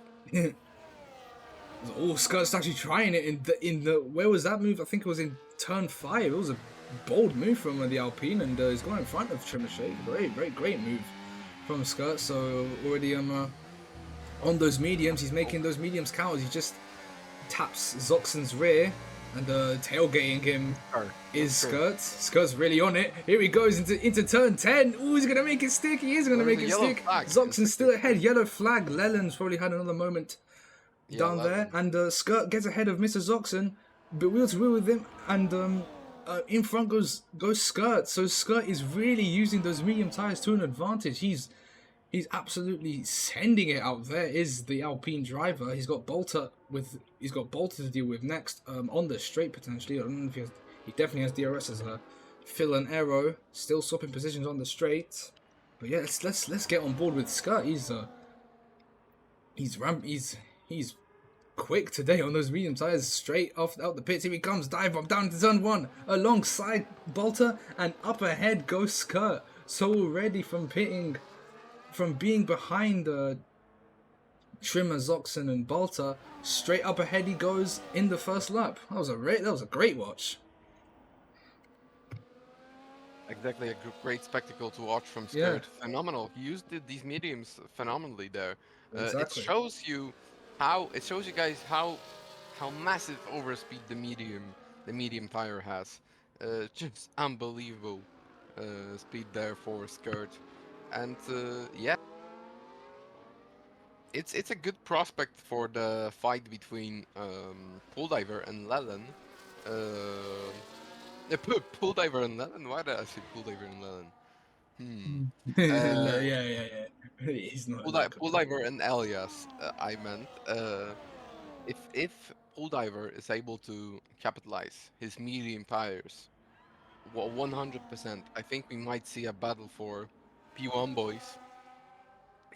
Oh, Scott's actually trying it in the where was that move? I think it was in turn 5. It was a bold move from the Alpine, and he's going in front of Trimmer Shake. Very great move from Scott. So already on those mediums, he's making those mediums count. He just taps Zoxen's rear, and tailgating him is Skirt. Skirt's really on it. Here he goes into turn 10. Oh, he's gonna make it stick. He is gonna make it stick. Zoxen's still ahead. Yellow flag. Leland's probably had another moment down there, and Skirt gets ahead of Mr. Zoxen, but wheel to wheel with him, and in front goes Skirt. So Skirt is really using those medium tires to an advantage. He's absolutely sending it out there. Is the Alpine driver? He's got Bolter to deal with next on the straight potentially. I don't know if he definitely has DRS as a Phil and Aero, still swapping positions on the straight. But yeah, let's get on board with Skirt. He's quick today on those medium tires. Straight off out the pits, here he comes. Dive bomb down to turn 1 alongside Bolter, and up ahead goes Skirt. So already from being behind Trimmer, Zoxen, and Bolter, straight up ahead he goes in the first lap. That was a great watch. Exactly, a great spectacle to watch from Skirt. Yeah. Phenomenal. He used these mediums phenomenally there. Exactly. It shows you guys how massive overspeed the medium tire has. Just unbelievable speed there for Skirt, and yeah, it's a good prospect for the fight between Pool Diver and Leland. Pool Diver and Leland? Why did I say Pool Diver and Leland? Yeah. He's not Pool Diver and Elias, I meant. If Pool Diver is able to capitalize his medium tires, 100%, I think we might see a battle for P1 boys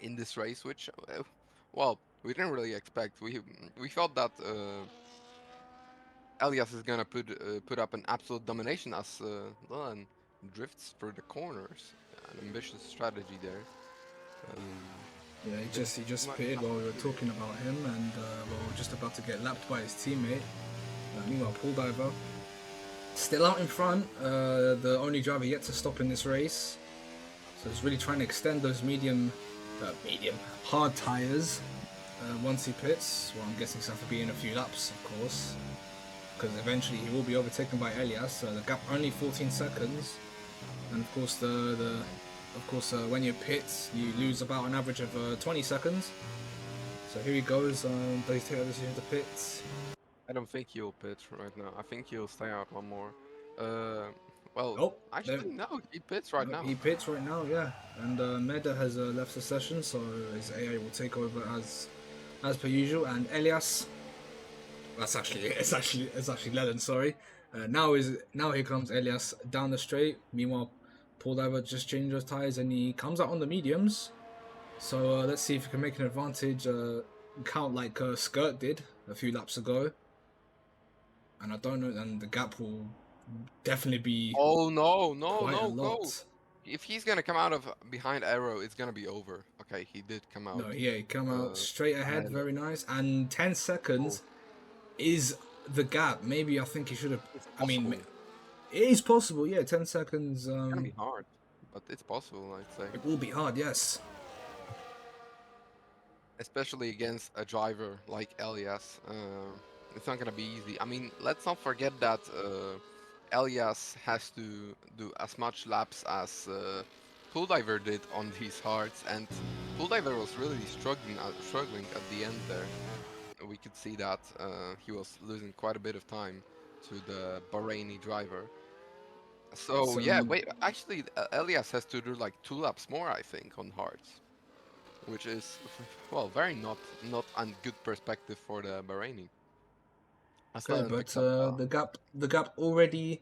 in this race, which, well, we didn't really expect. We thought that Elias is gonna put up an absolute domination as Leland drifts through the corners. An ambitious strategy there. Yeah, he just pitted while we were talking about him, and we were just about to get lapped by his teammate. Meanwhile, Pool Diver still out in front, the only driver yet to stop in this race. So he's really trying to extend those hard tires once he pits. Well, I'm guessing he's going to be in a few laps, of course, because eventually he will be overtaken by Elias. The gap only 14 seconds, and of course when you pit, you lose about an average of 20 seconds. So here he goes. Does he take a decision to pit? I don't think he'll pit right now. I think he'll stay out one more. Uh, well, Oh, actually, no, he pits right no, now. he pits right now, yeah. And Meda has left the session, so his AI will take over as per usual. And Elias, it's actually Leland. Sorry. Now here comes Elias down the straight. Meanwhile, Paul Diver just changed those tires and he comes out on the mediums. So let's see if he can make an advantage. Count like Skirt did a few laps ago. And I don't know, and the gap will definitely be Oh no, no, quite a no, go! lot. If he's gonna come out of behind arrow, it's gonna be over. Okay, he did come No, out. yeah, he come out straight ahead, And very nice. And 10 oh, seconds is the gap. Maybe I think he should have. it's I mean, possible. it is possible, yeah. 10 seconds. It's gonna be hard, but it's possible, I'd say. It will be hard, yes. Especially against a driver like Elias. It's not gonna be easy. I mean, let's not forget that Elias has to do as much laps as Pool Diver did on these hards, and Pool Diver was really struggling at the end there. We could see that he was losing quite a bit of time to the Bahraini driver. So It's, yeah, wait, actually, Elias has to do like 2 laps more, I think, on hards, which is well very not a good perspective for the Bahraini. okay, Aslan but picks up. the gap already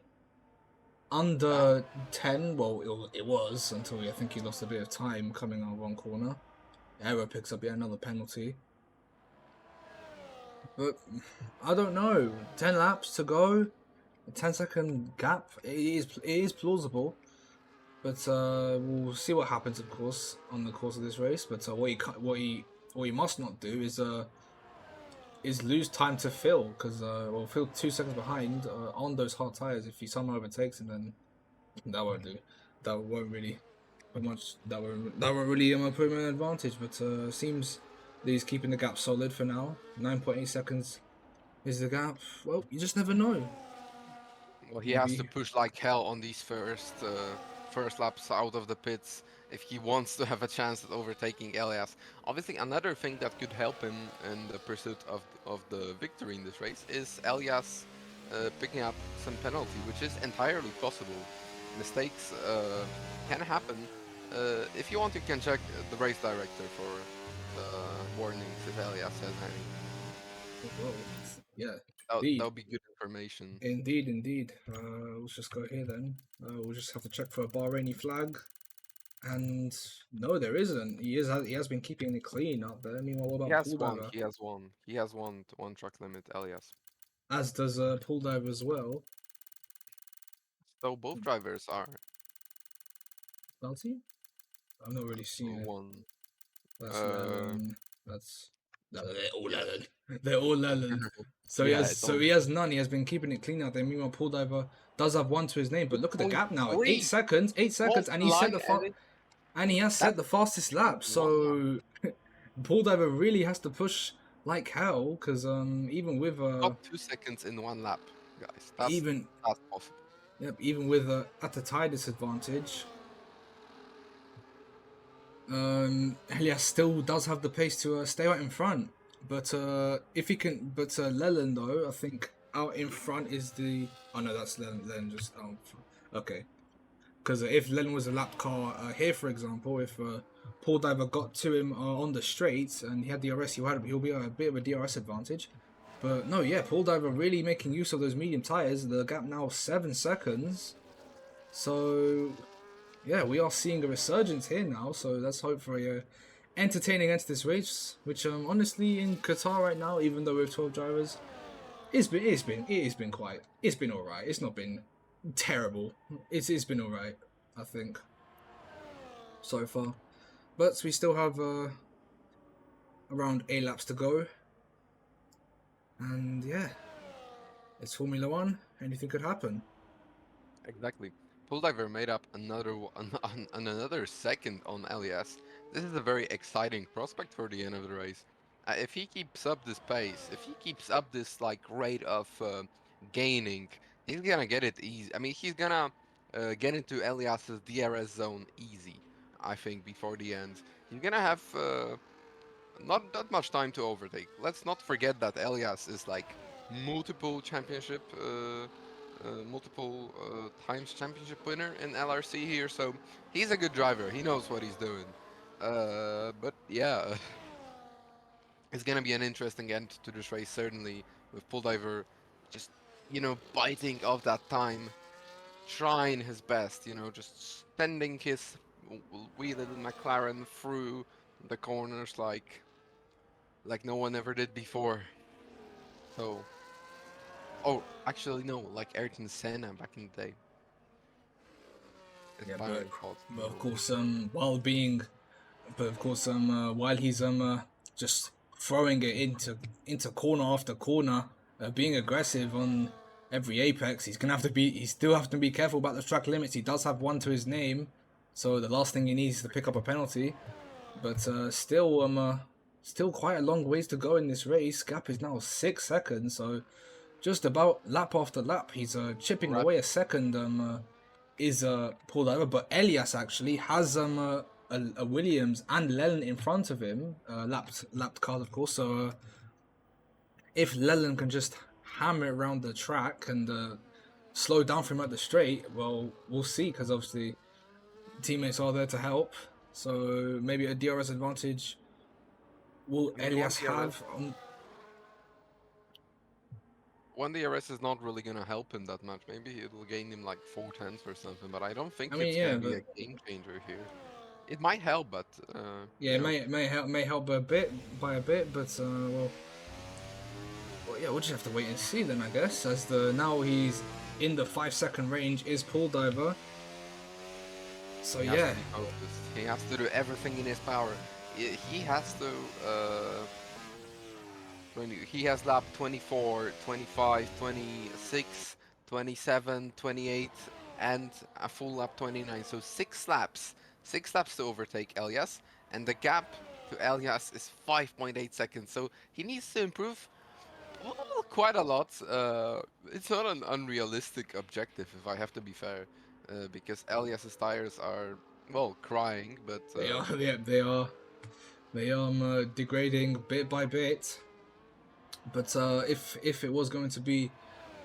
under 10. Well, it was until I think he lost a bit of time coming out one corner. Arrow picks up yet another penalty. But I don't know. 10 laps to go. A 10-second gap. It is plausible. But we'll see what happens, of course, on the course of this race. But what he must not do is lose time to Phil, because Phil 2 seconds behind on those hard tires. If he somehow overtakes him, then that won't do. That won't really put much. That won't really put him an advantage. But seems that he's keeping the gap solid for now. 9.8 seconds is the gap. Well, you just never know. Well, he has to Maybe. push like hell on these first laps out of the pits if he wants to have a chance at overtaking Elias. Obviously, another thing that could help him in the pursuit of the victory in this race is Elias picking up some penalty, which is entirely possible. Mistakes can happen. If you want, you can check the race director for warnings if Elias has any. Well, yeah. That Indeed. would be good information. Indeed. Let's just go here then. We'll just have to check for a Bahraini flag. And no, there isn't. He has been keeping it clean out there. Meanwhile, what He about has Pool one. Diver? He has one. He has one truck limit, Elias. As does Pool Diver as well. So both drivers are Does he? I've not really seen it. one. That's Uh, Leland. That's no, they're all yeah, Leland. They're all Leland. So he yeah. has It's so all he has none. He has been keeping it clean out there. Meanwhile, Pool Diver does have one to his name. But look at the gap now. 8 2.3 seconds. 8 off seconds, and the he set line, the and and he has set that's the fastest lap. one lap. So Paul Diver really has to push like hell, because even with Got 2 seconds in one lap, guys. even That's possible. yep, even with at the tie disadvantage, Elias still does have the pace to stay out in front. But if he can, but Leland though, I think out in front is the. Oh no, that's Leland. Leland just out in front. Okay, because if Leland was a lap car here, for example, if Paul Diver got to him on the straights and he had DRS, he'll be a bit of a DRS advantage. But no, yeah, Paul Diver really making use of those medium tires. The gap now 7 seconds. So yeah, we are seeing a resurgence here now. So let's hope for a entertaining end to this race. Which honestly in Qatar right now, even though we have 12 drivers, it's been alright. It's not been terrible. It's been alright, I think, so far. But we still have around 8 laps to go. And yeah, it's Formula One. Anything could happen. Exactly. Pull Diver made up another second on Elias. This is a very exciting prospect for the end of the race. If he keeps up this pace, if he keeps up this like rate of gaining, he's gonna get it easy. I mean, he's gonna get into Elias's DRS zone easy. I think before the end, he's gonna have not that much time to overtake. Let's not forget that Elias is like multiple championship, multiple times championship winner in LRC here, so he's a good driver. He knows what he's doing. But yeah, it's gonna be an interesting end to this race, certainly, with Pulldiver just, biting off that time, trying his best, just spending his wee little McLaren through the corners like no one ever did before. So, oh, actually no, like Ayrton Senna back in the day. Yeah, If I recall. but of course, while he's just throwing it into corner after corner, being aggressive on every apex, he still have to be careful about the track limits. He does have one to his name, so the last thing he needs is to pick up a penalty. But still quite a long ways to go in this race. Gap is now 6 seconds, so just about lap after lap, he's chipping away a second. Is pulled over, but Elias actually has a Williams and Leland in front of him, lapped cars, of course. So if Leland can just hammer it around the track and slow down for him at the straight, well, we'll see, because obviously teammates are there to help. So maybe a DRS advantage will Elias have on. One DRS is not really gonna help him that much. Maybe it'll gain him like 4 tenths or something, but I don't think it's gonna be a game changer here. It might help, but yeah, it may help a bit, but well, yeah, we'll just have to wait and see then, I guess. As now he's in the 5-second range is Pulldiver. So yeah, he has to do everything in his power. He has to. He has lap 24, 25, 26, 27, 28, and a full lap 29. So 6 laps. 6 laps to overtake Elias. And the gap to Elias is 5.8 seconds. So he needs to improve quite a lot. It's not an unrealistic objective, if I have to be fair. Because Elias's tires are, well, crying, but... they are, yeah, they are degrading bit by bit. But if it was going to be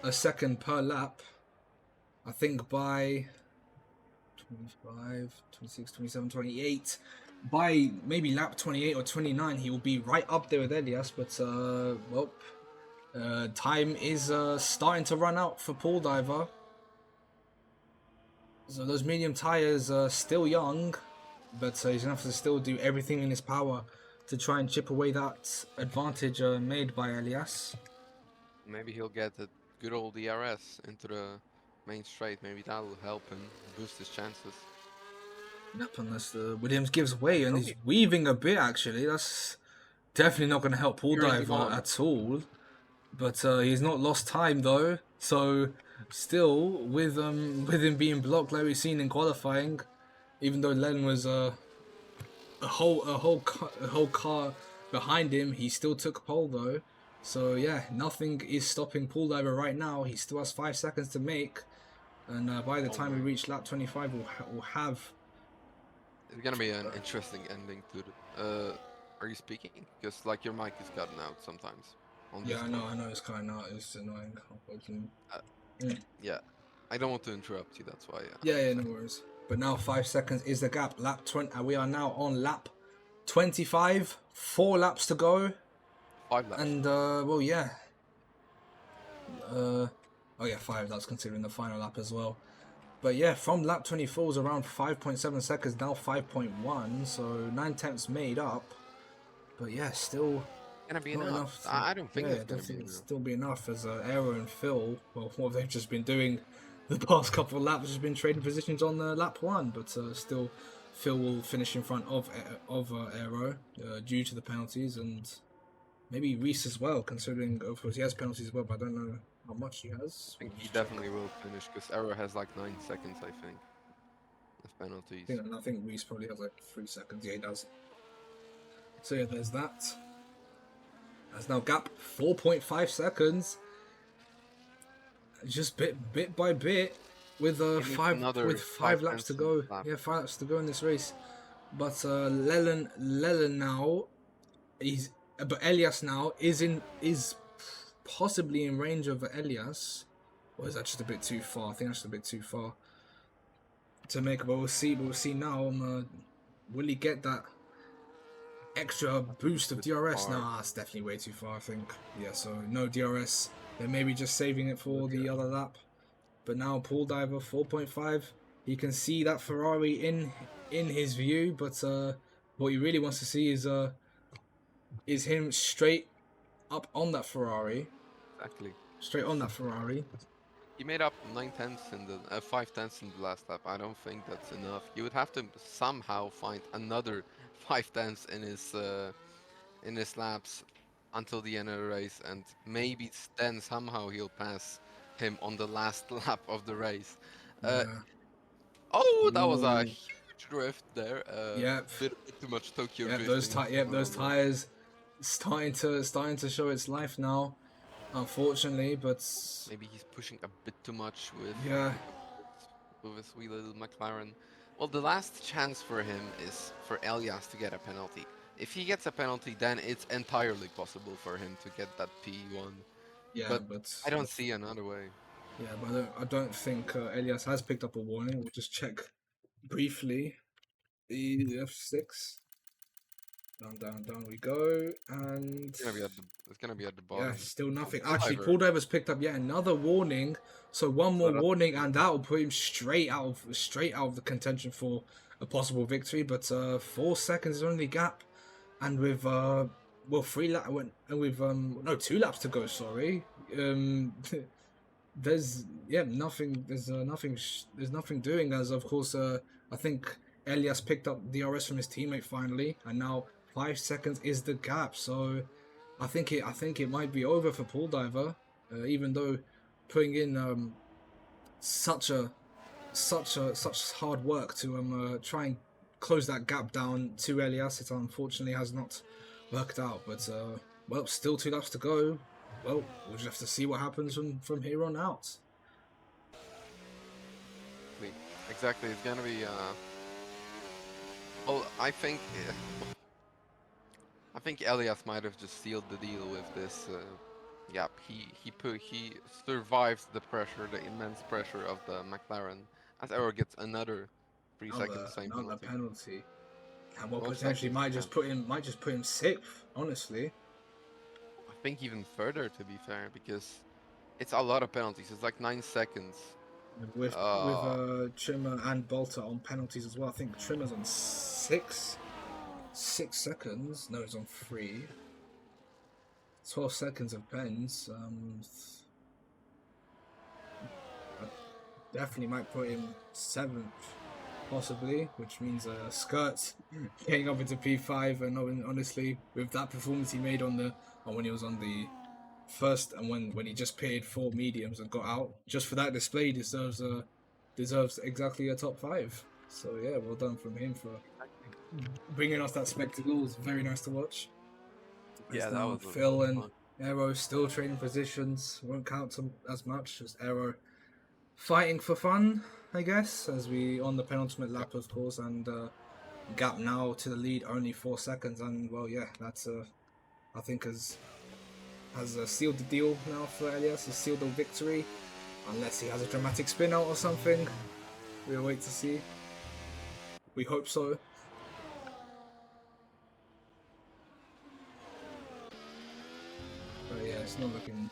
a second per lap, I think by 25, 26, 27, 28, by maybe lap 28 or 29, he will be right up there with Elias. But well, time is starting to run out for Pulldiver. So those medium tires are still young, but he's going to have to still do everything in his power to try and chip away that advantage made by Elias. Maybe he'll get a good old DRS into the main straight. Maybe that'll help him boost his chances. Yep, unless Williams gives way and he's weaving a bit, actually. That's definitely not going to help Pulldiver at all. But he's not lost time, though. So still, with him being blocked like we've seen in qualifying, even though Len was a whole car behind him, he still took pole though. So yeah, nothing is stopping Pulldiver right now. He still has 5 seconds to make, and by the time we reach lap 25, we'll have. It's gonna be an interesting ending to the. Are you speaking? Because like your mic is cutting out sometimes. Yeah, I know it's kind of it's annoying. Yeah, I don't want to interrupt you. That's why. Yeah, no worries. But now 5 seconds is the gap. Lap 20. We are now on lap 25. 4 laps to go. 5 laps. And well, yeah. Oh yeah, 5. That's considering the final lap as well. But yeah, from lap 24 was around 5.7 seconds. Now 5.1. So 9 tenths made up. But yeah, still. Gonna be enough. I don't think it's gonna be enough. Still be enough, as Aero and Phil, well, what they've just been doing the past couple of laps has been trading positions on lap 1, but still Phil will finish in front of Aero due to the penalties, and maybe Reese as well, considering of course he has penalties as well, but I don't know how much he has. I think he definitely will finish, because Aero has like 9 seconds, I think, of penalties. I think Reese probably has like 3 seconds. Yeah, he does. So yeah, there's that. That's now gap 4.5 seconds. Just bit by bit, with 5 laps to go. Yeah, 5 laps to go in this race. But Leland now he's but Elias now is possibly in range of Elias. Or is that just a bit too far? I think that's just a bit too far to make. But we'll see. But we'll see now. Will he get that extra boost of Bit DRS? far. Nah, it's definitely way too far. I think. Yeah. So no DRS. They're maybe just saving it for the other lap. But now Paul Diver 4.5. He can see that Ferrari in his view, but what he really wants to see is him straight up on that Ferrari. Exactly. Straight on that Ferrari. He made up 9/10 in the 5/10 in the last lap. I don't think that's enough. You would have to somehow find another 5/10 in his laps until the end of the race, and maybe then somehow he'll pass him on the last lap of the race. Uh, Yeah. oh, that was a Ooh. huge drift there. Yep. Bit too much Tokyo Yep. drifting. Those tires starting to show its life now. Unfortunately, but Maybe he's pushing a bit too much with yeah. with his wee little McLaren. Well, the last chance for him is for Elias to get a penalty. If he gets a penalty, then it's entirely possible for him to get that P1. Yeah, But but I don't see another way. yeah, but I don't think Elias has picked up a warning. We'll just check briefly. The F6. Down we go, and It's gonna be at the yeah, bottom. still Oh, nothing. pull Actually, driver. Paul Diver's picked up yet another warning. So one So more that's warning, and that will put him straight out of the contention for a possible victory. But 4 seconds is only gap, and with 3 laps and with no 2 laps to go. Sorry, there's nothing. There's nothing doing, as of course I think Elias picked up DRS from his teammate finally, and now 5 seconds is the gap. So I think it might be over for Paul Diver, even though putting in such hard work to try and close that gap down to Elias. It unfortunately has not worked out, but well, still 2 laps to go. Well, we'll just have to see what happens from here on out. exactly. It's gonna be. Well, I think Elias might have just sealed the deal with this. Yep, he survives the pressure, the immense pressure of the McLaren, as Arrow gets another 3 seconds same Another penalty. penalty, and what Both potentially seconds again. might just put him sixth. Honestly, I think even further, to be fair, because it's a lot of penalties. It's like 9 seconds. with Uh, Trimmer and Bolter on penalties as well. I think Trimmer's on 6 seconds. No, he's on 3. 12 seconds of pens. I definitely might put him 7th, possibly, which means Skirts getting up into P5. And honestly, with that performance he made on when he was on the first, and when he just pitted 4 mediums and got out, just for that display, deserves exactly a top 5. So yeah, well done from him for bringing us that spectacle. It was very nice to watch. yeah, As that now was Phil and fun. Aero still trading positions, won't count as much as Aero fighting for fun, I guess, as we on the penultimate Yep. lap, of course, and gap now to the lead only 4 seconds, and well, yeah, that's I think has sealed the deal now for Elias, has sealed the victory, unless he has a dramatic spin out or something. We'll wait to see. We hope so. But yeah, it's not looking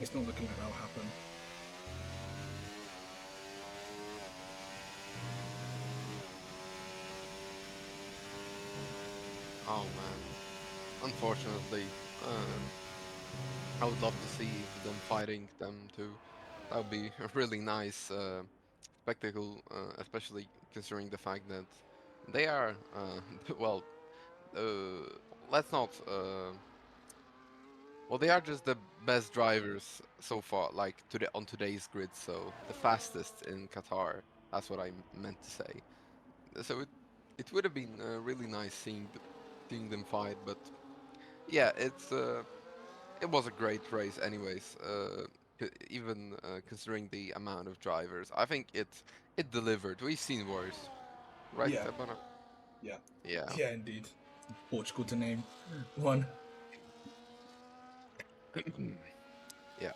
like that'll happen. Oh man. Unfortunately, I would love to see them fighting them too. That would be a really nice spectacle, especially considering the fact that they are, well, uh, let's not, well, they are just the best drivers so far, like on today's grid. So the fastest in Qatar. That's what I meant to say. So it would have been really nice seeing them fight, but yeah, it was a great race anyways. Even considering the amount of drivers, I think it delivered. We've seen worse, right, Yeah, Kvyatbona? yeah, Yeah. yeah, indeed. Portugal to name one. Yeah.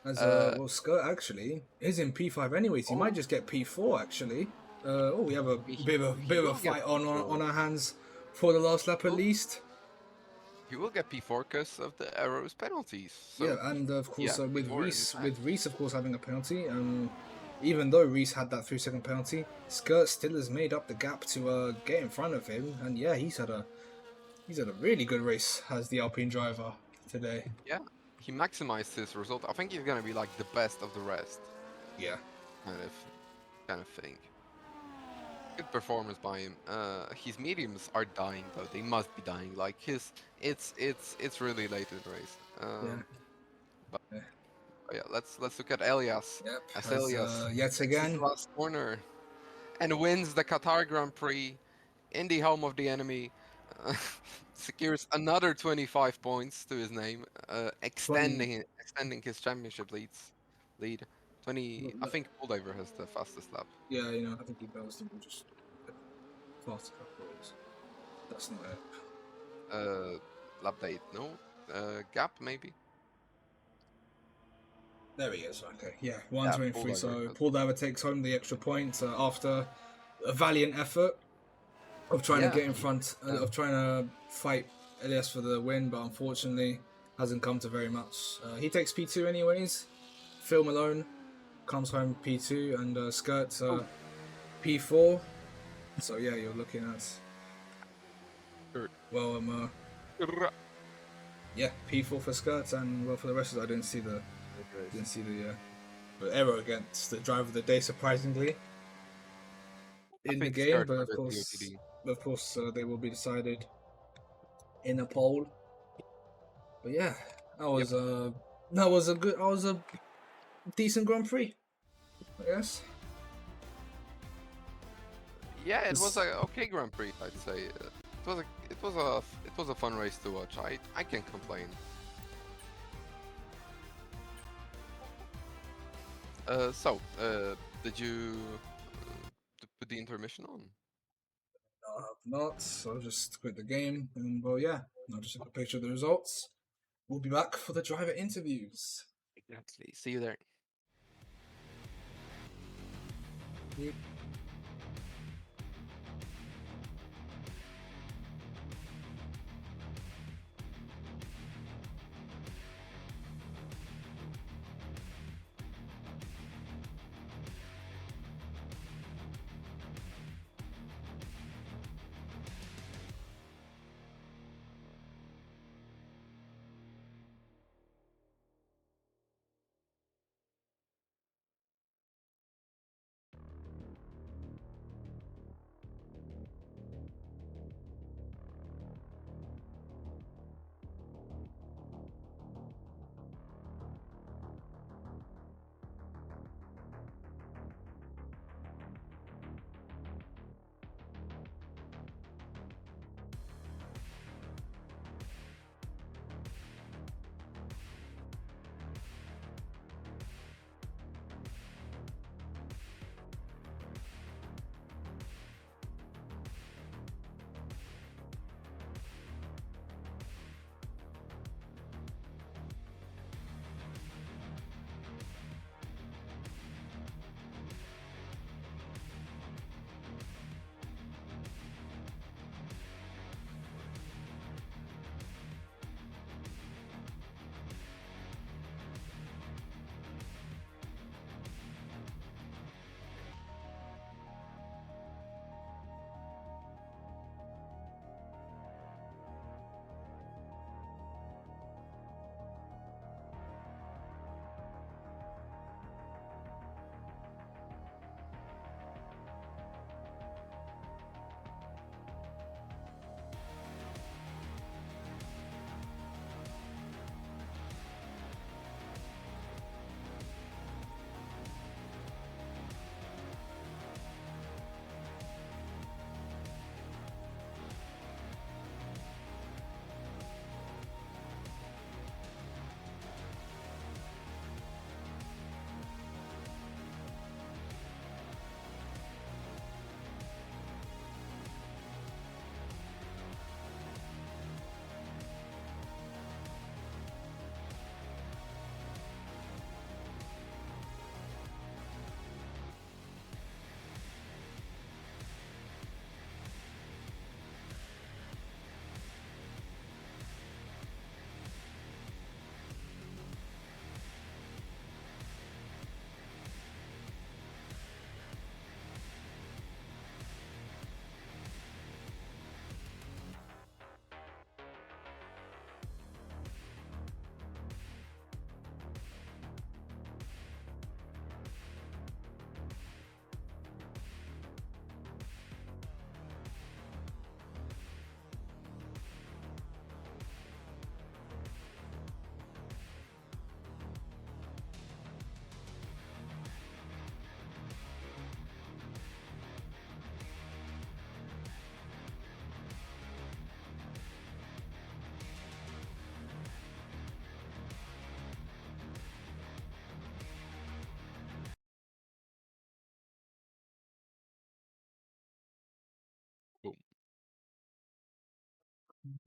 As Uh, well, Skirt actually is in P5 anyways. He might oh, just get P4 actually. We have a he, bit he of a will get fight on P4. our hands for the last lap at Well, least. he will get P4 because of the arrows penalties. Yeah, So and of course yeah, with P4 in fact. Reese of course having a penalty. Even though Reese had that 3-second penalty, Skirt still has made up the gap to get in front of him. And yeah, he's had a really good race as the Alpine driver today. Yeah, he maximized his result. I think he's gonna be like the best of the rest, Yeah. kind of, kind of thing. Good performance by him. His mediums are dying though. They must be dying. Like it's really late in the race. Yeah. But Yeah. yeah, let's look at Elias. Yep. As As Elias yet takes his again, last corner and wins the Qatar Grand Prix in the home of the enemy. Secures another 25 points to his name, 20. extending his championship lead. 20. I think Moldaver has the fastest lap. Yeah, I think he does. We'll just fast a couple of ways. That's not it. Lap date, no. Gap maybe. There he is. Okay, yeah, Yeah, 123. Moldaver So has. Paul Diver takes home the extra point after a valiant effort of trying to Yeah, get in front, yeah. of trying to fight Elias for the win, but unfortunately hasn't come to very much. He takes P2 anyways. Phil Malone comes home P2 and Skirt Oh, P4. So yeah, you're looking at sure. well, yeah, P4 for Skirt and well for the rest of it. I didn't see the error against the driver of the day surprisingly I in the think game, scared but for the DOTD. they will be decided in a poll. But yeah, that Yep. was a that was a decent Grand Prix, I guess. Yeah, it was This, a okay Grand Prix, I'd say. It was a fun race to watch. I can't complain. Did you put the intermission on? I have not, so I'll just quit the game and well, yeah, I'll just take a picture of the results. We'll be back for the driver interviews. Exactly. See you there.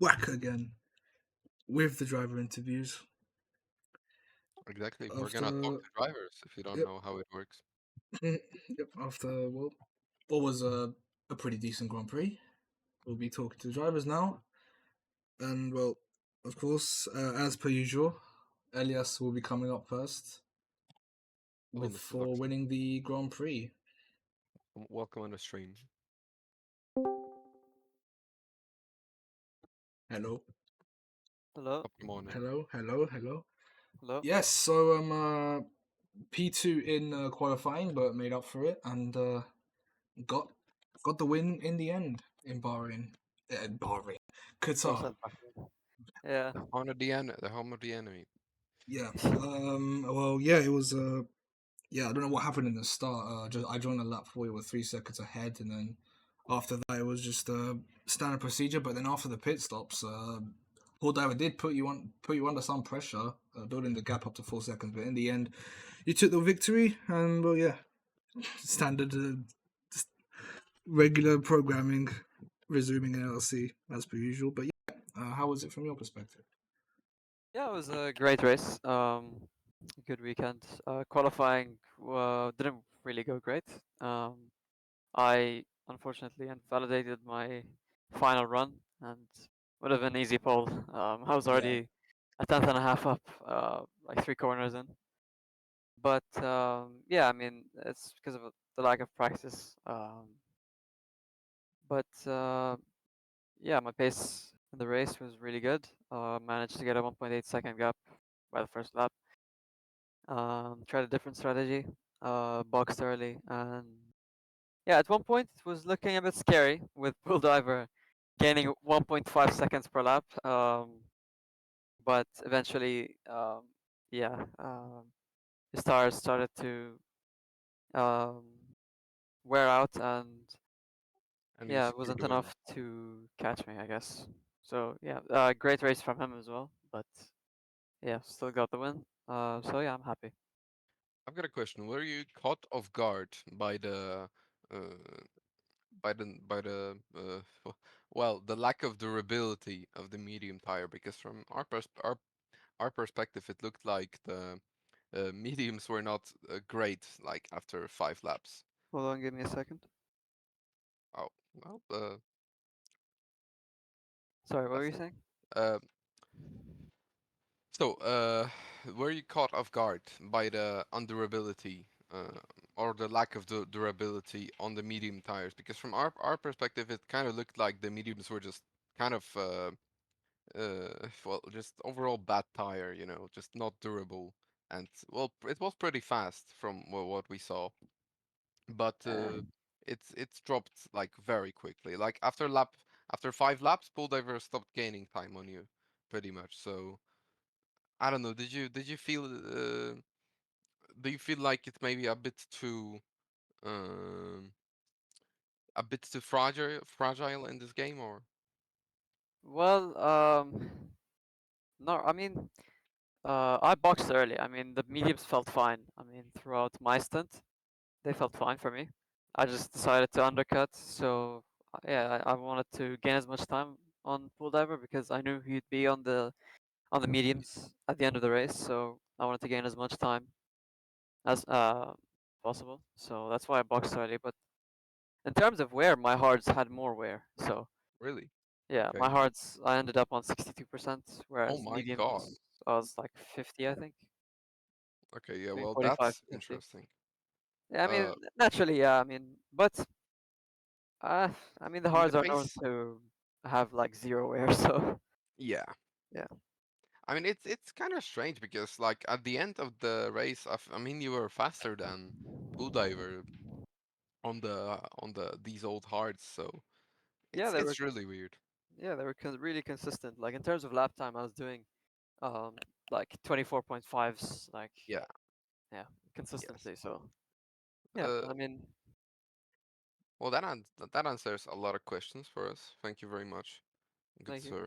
whack again with the driver interviews. Exactly. We're gonna talk After, to drivers if you don't yep, know how it works. yep. After what was a pretty decent Grand Prix. We'll be talking to the drivers now, and well, of course, as per usual, Elias will be coming up first Hello, with Mr. for Fox. winning the Grand Prix. Welcome on the stream. Hello, Hello, Top morning. hello. hello. Yes, so P2 in qualifying, but made up for it and got got the win in the end in Bahrain. Bahrain, Close Qatar. at Bahrain. Yeah. The home of the enemy. Yeah. Well, yeah, it was. Yeah, I don't know what happened in the start. I joined the lap 40 with 3 seconds ahead, and then after that, it was just standard procedure. But then after the pit stops, Paul Diver did put you under some pressure, building the gap up to 4 seconds. But in the end, you took the victory, and well, yeah, standard, just regular programming, resuming in LRC as per usual. But yeah, how was it from your perspective? Yeah, it was a great race. Good weekend. Qualifying didn't really go great. I unfortunately invalidated my final run and would have been easy pole. I was Yeah, already a tenth and a half up, like 3 corners in. But yeah, I mean, it's because of the lack of practice. But yeah, my pace in the race was really good. Managed to get a 1.8 second gap by the first lap. Tried a different strategy, boxed early, and yeah, at one point it was looking a bit scary with Bull Diver gaining 1.5 seconds per lap. But eventually, yeah, his tires started to um, wear out, and And he yeah, it secured wasn't the win. enough to catch me, I guess. So yeah, great race from him as well, but yeah, still got the win. So yeah, I'm happy. I've got a question. Were you caught off guard uh, well, the lack of durability of the medium tire? Because from our perspective, it looked like the mediums were not great. Like after 5 laps. Hold on, give me a second. Oh, well, Sorry, what were that's you saying? uh, So, were you caught off guard by the undurability or the lack of durability on the medium tires? Because from our perspective, it kind of looked like the mediums were just kind of well, just overall bad tire, just not durable. And well, it was pretty fast from what we saw, but Uh, it's dropped like very quickly. Like after 5 laps, pull diver stopped gaining time on you, pretty much. So. I don't know. Did you feel do you feel like it's maybe um a bit too fragile in this game or well, no, I mean, I boxed early. I mean, the mediums felt fine. I mean, throughout my stint, they felt fine for me. I just decided to undercut. So yeah, I wanted to gain as much time on pool diver because I knew he'd be on the mediums at the end of the race. So I wanted to gain as much time as possible. So that's why I boxed early. But in terms of wear, my hards had more wear. So really? yeah, Okay. my hards I ended up on 62%, Oh whereas my God. mediums I was like 50, I think, Okay, yeah, between well 45 that's to 50. interesting. Yeah, I mean Uh naturally, yeah, I mean, but uh, I mean the I mean the hards are known pace to have like zero wear, so yeah. yeah, I mean it's kind of strange because like at the end of the race I mean you were faster than Blue Diver on the these old hards, so yeah, it's really weird. they were really consistent. Like in terms of lap time, I was doing um like 24.5s, like Yeah. yeah, Yes. consistently. So yeah, Uh I mean, well that answers a lot of questions for us. Thank you very much. Good thank you. sir.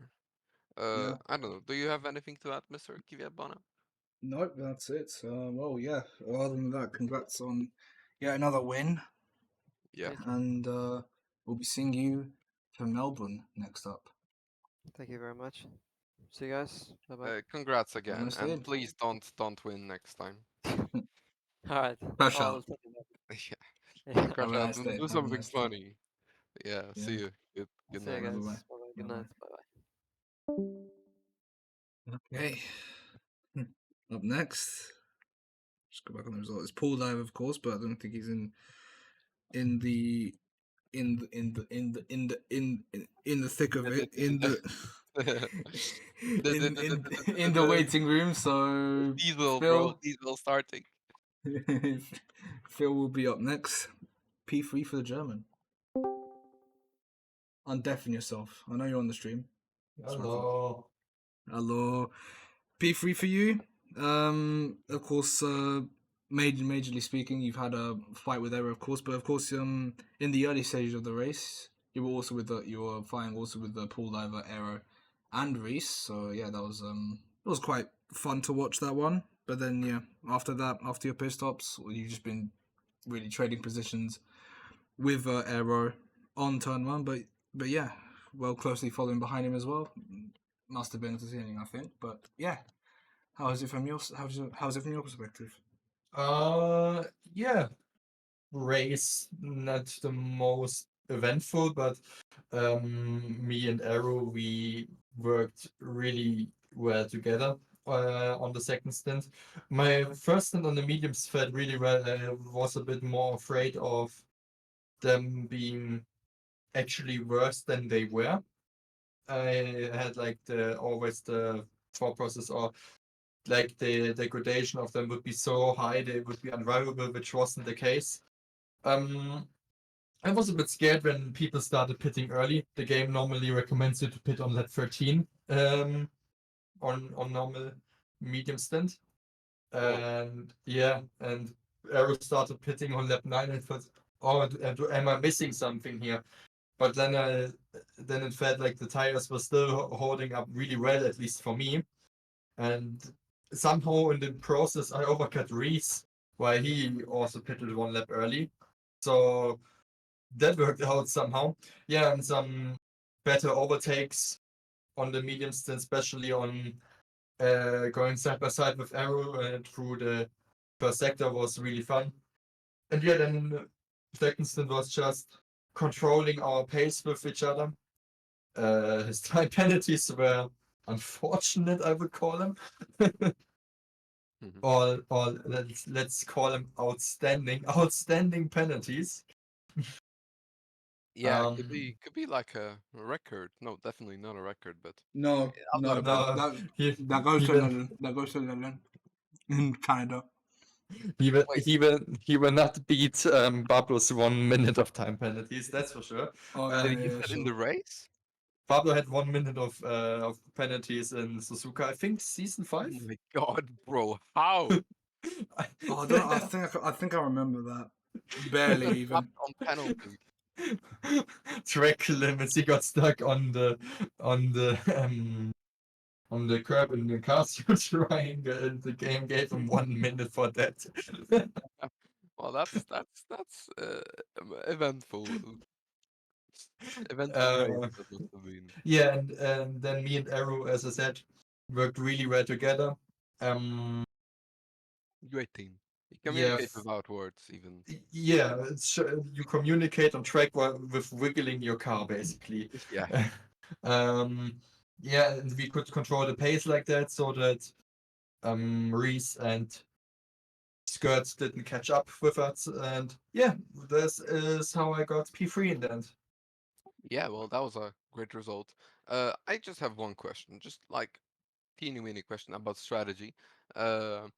yeah. I don't know. Do you have anything to add, Mr. Kvyatbona? Nope, that's it. Well, yeah. Other than that, congrats on yet another win, Yeah. Thank you. and we'll be seeing you for Melbourne next up. Thank you very much. See you guys. Bye bye. Congrats Have a again, nice day. and please don't win next time. All right. Crash I'll out. take it back. Yeah, Yeah. Have crash a out nice and day. do Have a something nice day. funny. Yeah, Yeah. see you. Good See you night. Bye bye. guys. Bye bye. Good Bye night. Bye bye. bye. Okay. Up next. Just go back on the result. It's Paul Live, of course, but I don't think he's in the in the thick of it, in the in the waiting room. So Diesel, bro. Phil Diesel starting. Phil will be up next. P3 for the German. Undeafen yourself. I know you're on the stream. Hello. Hello. P3 for you. Of course, majorly speaking, you've had a fight with Error, of course, but of course, in the early stages of the race, you were fighting also with the Paul Diver, Error, and Reese. So yeah, it was quite fun to watch that one. But then yeah, after that, after your pit stops, you've just been really trading positions with Error on turn one. But yeah, well closely following behind him as well. Must have been entertaining, I think. But yeah, how is it from your perspective? Yeah, race not the most eventful, but me and Arrow we worked really well together on the second stint. My first stint on the mediums felt really well. I was a bit more afraid of them being actually worse than they were. I had like the always the thought process or like the degradation of them would be so high they would be unrivalable, which wasn't the case. Um, I was a bit scared when people started pitting early. The game normally recommends you to pit on lap 13 on normal medium stint. And yeah, and Arrow started pitting on lap 9 and thought, oh, am I missing something here? But then it felt like the tires were still holding up really well, at least for me. And somehow in the process, I overcut Reese while he also pitted one lap early. So that worked out somehow. Yeah, and some better overtakes on the medium stint, especially on going side by side with Arrow through the first sector was really fun. And yeah, then the second stint was just controlling our pace with each other. His time penalties were unfortunate, I would call them. Or let's call them outstanding penalties. Yeah, could be like a record. No, definitely not a record, but No, above no, a that penalty. No, that he that goes he to will London. That goes to London in Canada. Wait, he will not beat Pablo's 1 minute of time penalties. That's for sure. Oh Uh, did he yeah, get in the sure. race? Pablo had 1 minute of penalties in Suzuka. I think season Oh 5. my god, bro, how? Oh, I don't. I think I remember that. Barely He even. tapped on penalty. Track limits. He got stuck on the on the curb in the Casio triangle, and the game gave him 1 minute for that. Well, that's eventful. Eventful race uh, that must have been. yeah, and then me and Arrow, as I said, worked really well together. Um, Great team. You yeah, communicate without words, even. yeah, you communicate on track with wiggling your car, basically. Yeah. um, yeah, and we could control the pace like that, so that Reese and Skirts didn't catch up with us, and yeah, this is how I got P3 in the end. Yeah, well, that was a great result. I just have one question, just like teeny weeny question about strategy. Uh,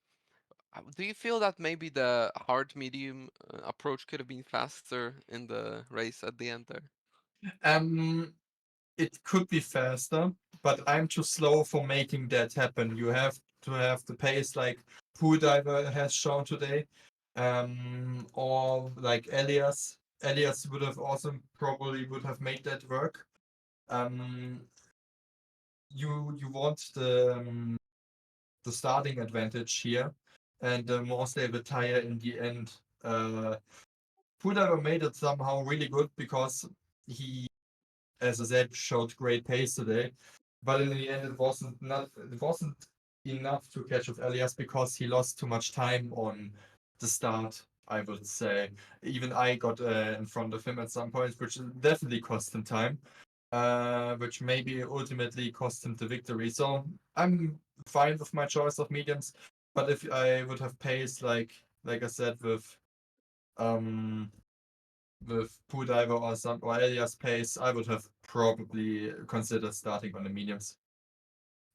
do you feel that maybe the hard medium approach could have been faster in the race at the end there? Um, it could be faster, but I'm too slow for making that happen. You have to have the pace like Pool Diver has shown today, or like Elias. Elias would have also probably would have made that work. Um, you want the starting advantage here, and the more stable tire in the end. Pool Diver made it somehow really good because he as I said, showed great pace today. But in the end, it wasn't enough to catch with Elias because he lost too much time on the start, I would say. Even I got in front of him at some points, which definitely cost him time, which maybe ultimately cost him the victory. So I'm fine with my choice of mediums. But if I would have pace like I said with Pool Diver or Elias pace, I would have probably considered starting on the mediums.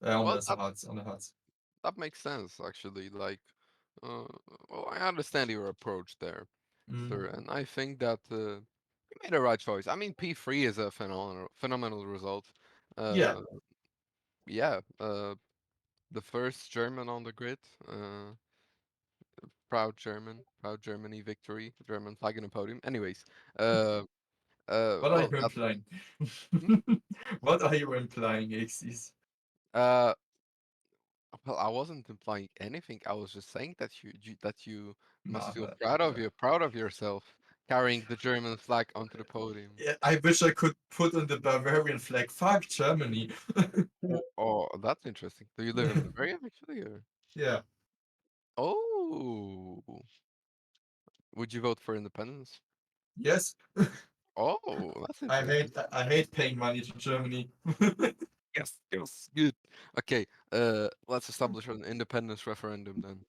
Well, On the hards. that makes sense actually. Like, well, I understand your approach there, sir, and I think that you made the right choice. I mean, P3 is a phenomenal result. Yeah, Uh, yeah, the first German on the grid. Proud Germany victory, German flag in the podium. Anyways, uh, what are well, you that's implying? hmm? What are you implying, Exis? uh, well, I wasn't implying anything. I was just saying that you must Nah, feel proud of yourself, carrying the German flag onto the podium. yeah, I wish I could put on the Bavarian flag. Fuck Germany. Oh, that's interesting. Do you live in Bavaria actually, or? Yeah. Oh, would you vote for independence? Yes. Oh, that's interesting. I hate paying money to Germany. Yes, yes, good. Okay, let's establish an independence referendum then.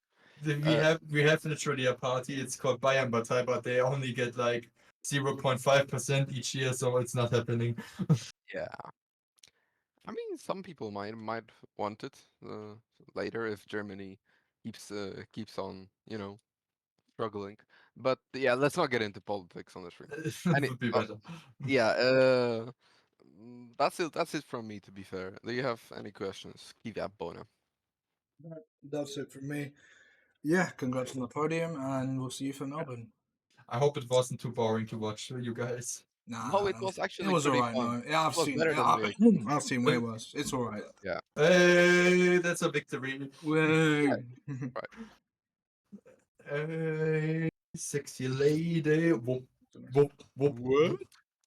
We have literally a party. It's called Bayernpartei, but they only get like 0.5% each year, so it's not happening. Yeah, I mean, some people might want it later if Germany keeps on, struggling. But yeah, let's not get into politics on the stream. It would be better. Yeah, that's it. That's it from me. To be fair, do you have any questions? Kvyatbona. That's it from me. Yeah, congrats on the podium, and we'll see you for Melbourne. I hope it wasn't too boring to watch you guys. No, it No, was it actually was pretty alright, fun. man. Yeah, It was better than we expected. I've seen way worse. It's alright. Yeah, Hey, that's a victory. Way. right. Hey, sexy lady. Whoop, whoop, whoop, What? whoop.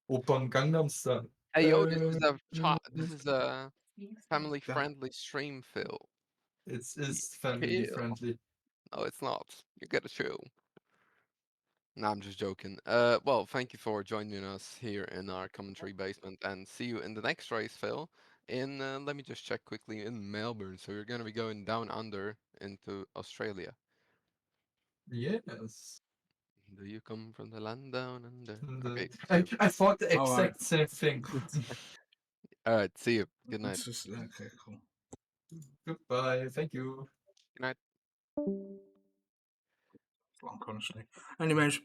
Open Gangnam Style. Hey yo, this is a Uh, this is a family-friendly stream, Phil. it's family Chill. friendly. No, it's not. You gotta chill. No, I'm just joking. Well, thank you for joining us here in our commentary basement, and see you in the next race, Phil. In let me just check quickly, in Melbourne. So you're gonna be going down under into Australia. Yes. Do you come from the land down under? And, Okay, see you. I thought the Alright. exact same thing. All right, see you. Good night. It's just okay, cool. Goodbye. Thank you. Good night. Long, honestly. Anyways,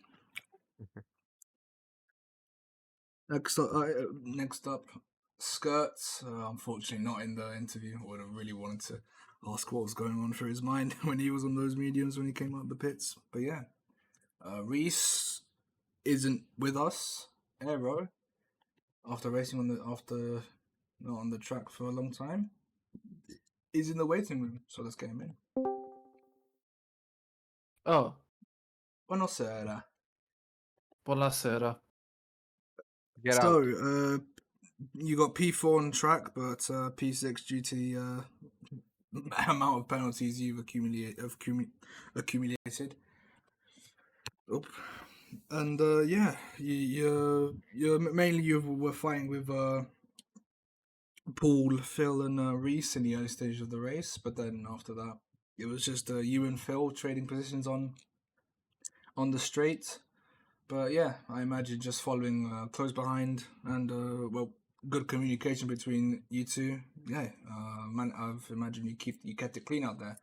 next up, Skirts. Unfortunately, not in the interview. I would have really wanted to ask what was going on through his mind when he was on those mediums when he came out the pits. But yeah, Reese isn't with us. Aero, after racing after not on the track for a long time, is in the waiting room. So let's get him in. Oh, Buonasera. buonasera. Get So, out. you got P4 on track, but P6 due to the amount of penalties you've accumulated. Oop. And yeah, you're mainly you were fighting with Paul, Phil, and Reese in the early stage of the race, but then after that, it was just you and Phil trading positions on the straight. But yeah, I imagine just following close behind and well, good communication between you two. Yeah, man, I've imagined you kept it clean out there.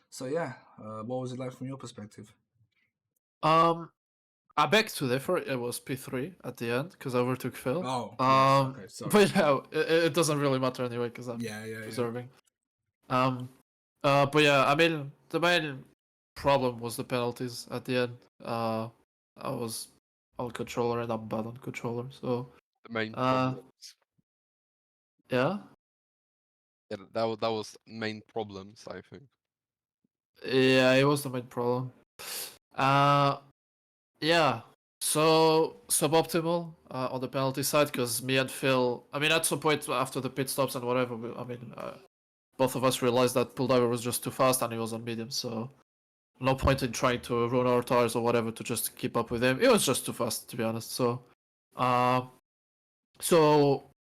So yeah, what was it like from your perspective? I beg to differ. It was P3 at the end because I overtook Phil. Oh, yes, okay, sorry. But yeah, it doesn't really matter anyway because I'm Yeah. preserving. But yeah, I mean the main problem was the penalties at the end. I was on controller and I'm bad on controller, so The main uh, problems. yeah, Yeah, that was main problems, I think. yeah, it was the main problem. Uh, yeah. So suboptimal on the penalty side because me and Phil. I mean, at some point after the pit stops and whatever, both of us realized that Pulldiver was just too fast and he was on medium. So no point in trying to ruin our tires or whatever to just keep up with him. It was just too fast, to be honest. So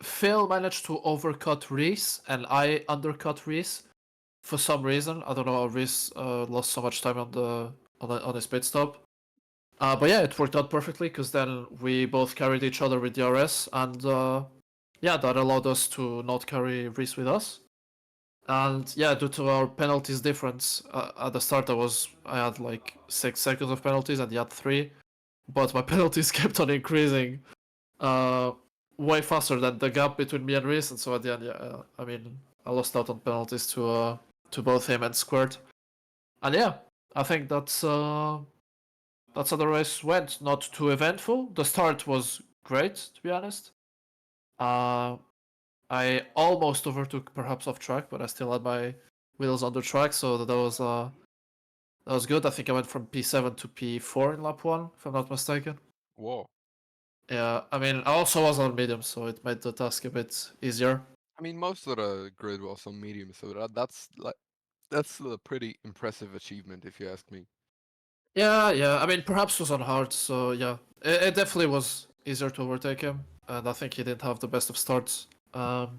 Phil managed to overcut Reese and I undercut Reese for some reason. I don't know how Reese lost so much time on his pit stop. But yeah, it worked out perfectly because then we both carried each other with DRS, and yeah, that allowed us to not carry Reese with us. And yeah, due to our penalties difference, at the start I had like 6 seconds of penalties, and he had 3, but my penalties kept on increasing, way faster than the gap between me and Reese, and so at the end, yeah, I mean, I lost out on penalties to both him and Squirt, and yeah, I think that's how the race went. Not too eventful. The start was great, to be honest. I almost overtook perhaps off track, but I still had my wheels on the track, so that was good. I think I went from P7 to P4 in lap 1, if I'm not mistaken. Whoa. Yeah, I mean, I also was on medium, so it made the task a bit easier. I mean, most of the grid was on medium, so that's a pretty impressive achievement, if you ask me. Yeah. I mean, perhaps was on hard, so yeah, it definitely was easier to overtake him, and I think he didn't have the best of starts. But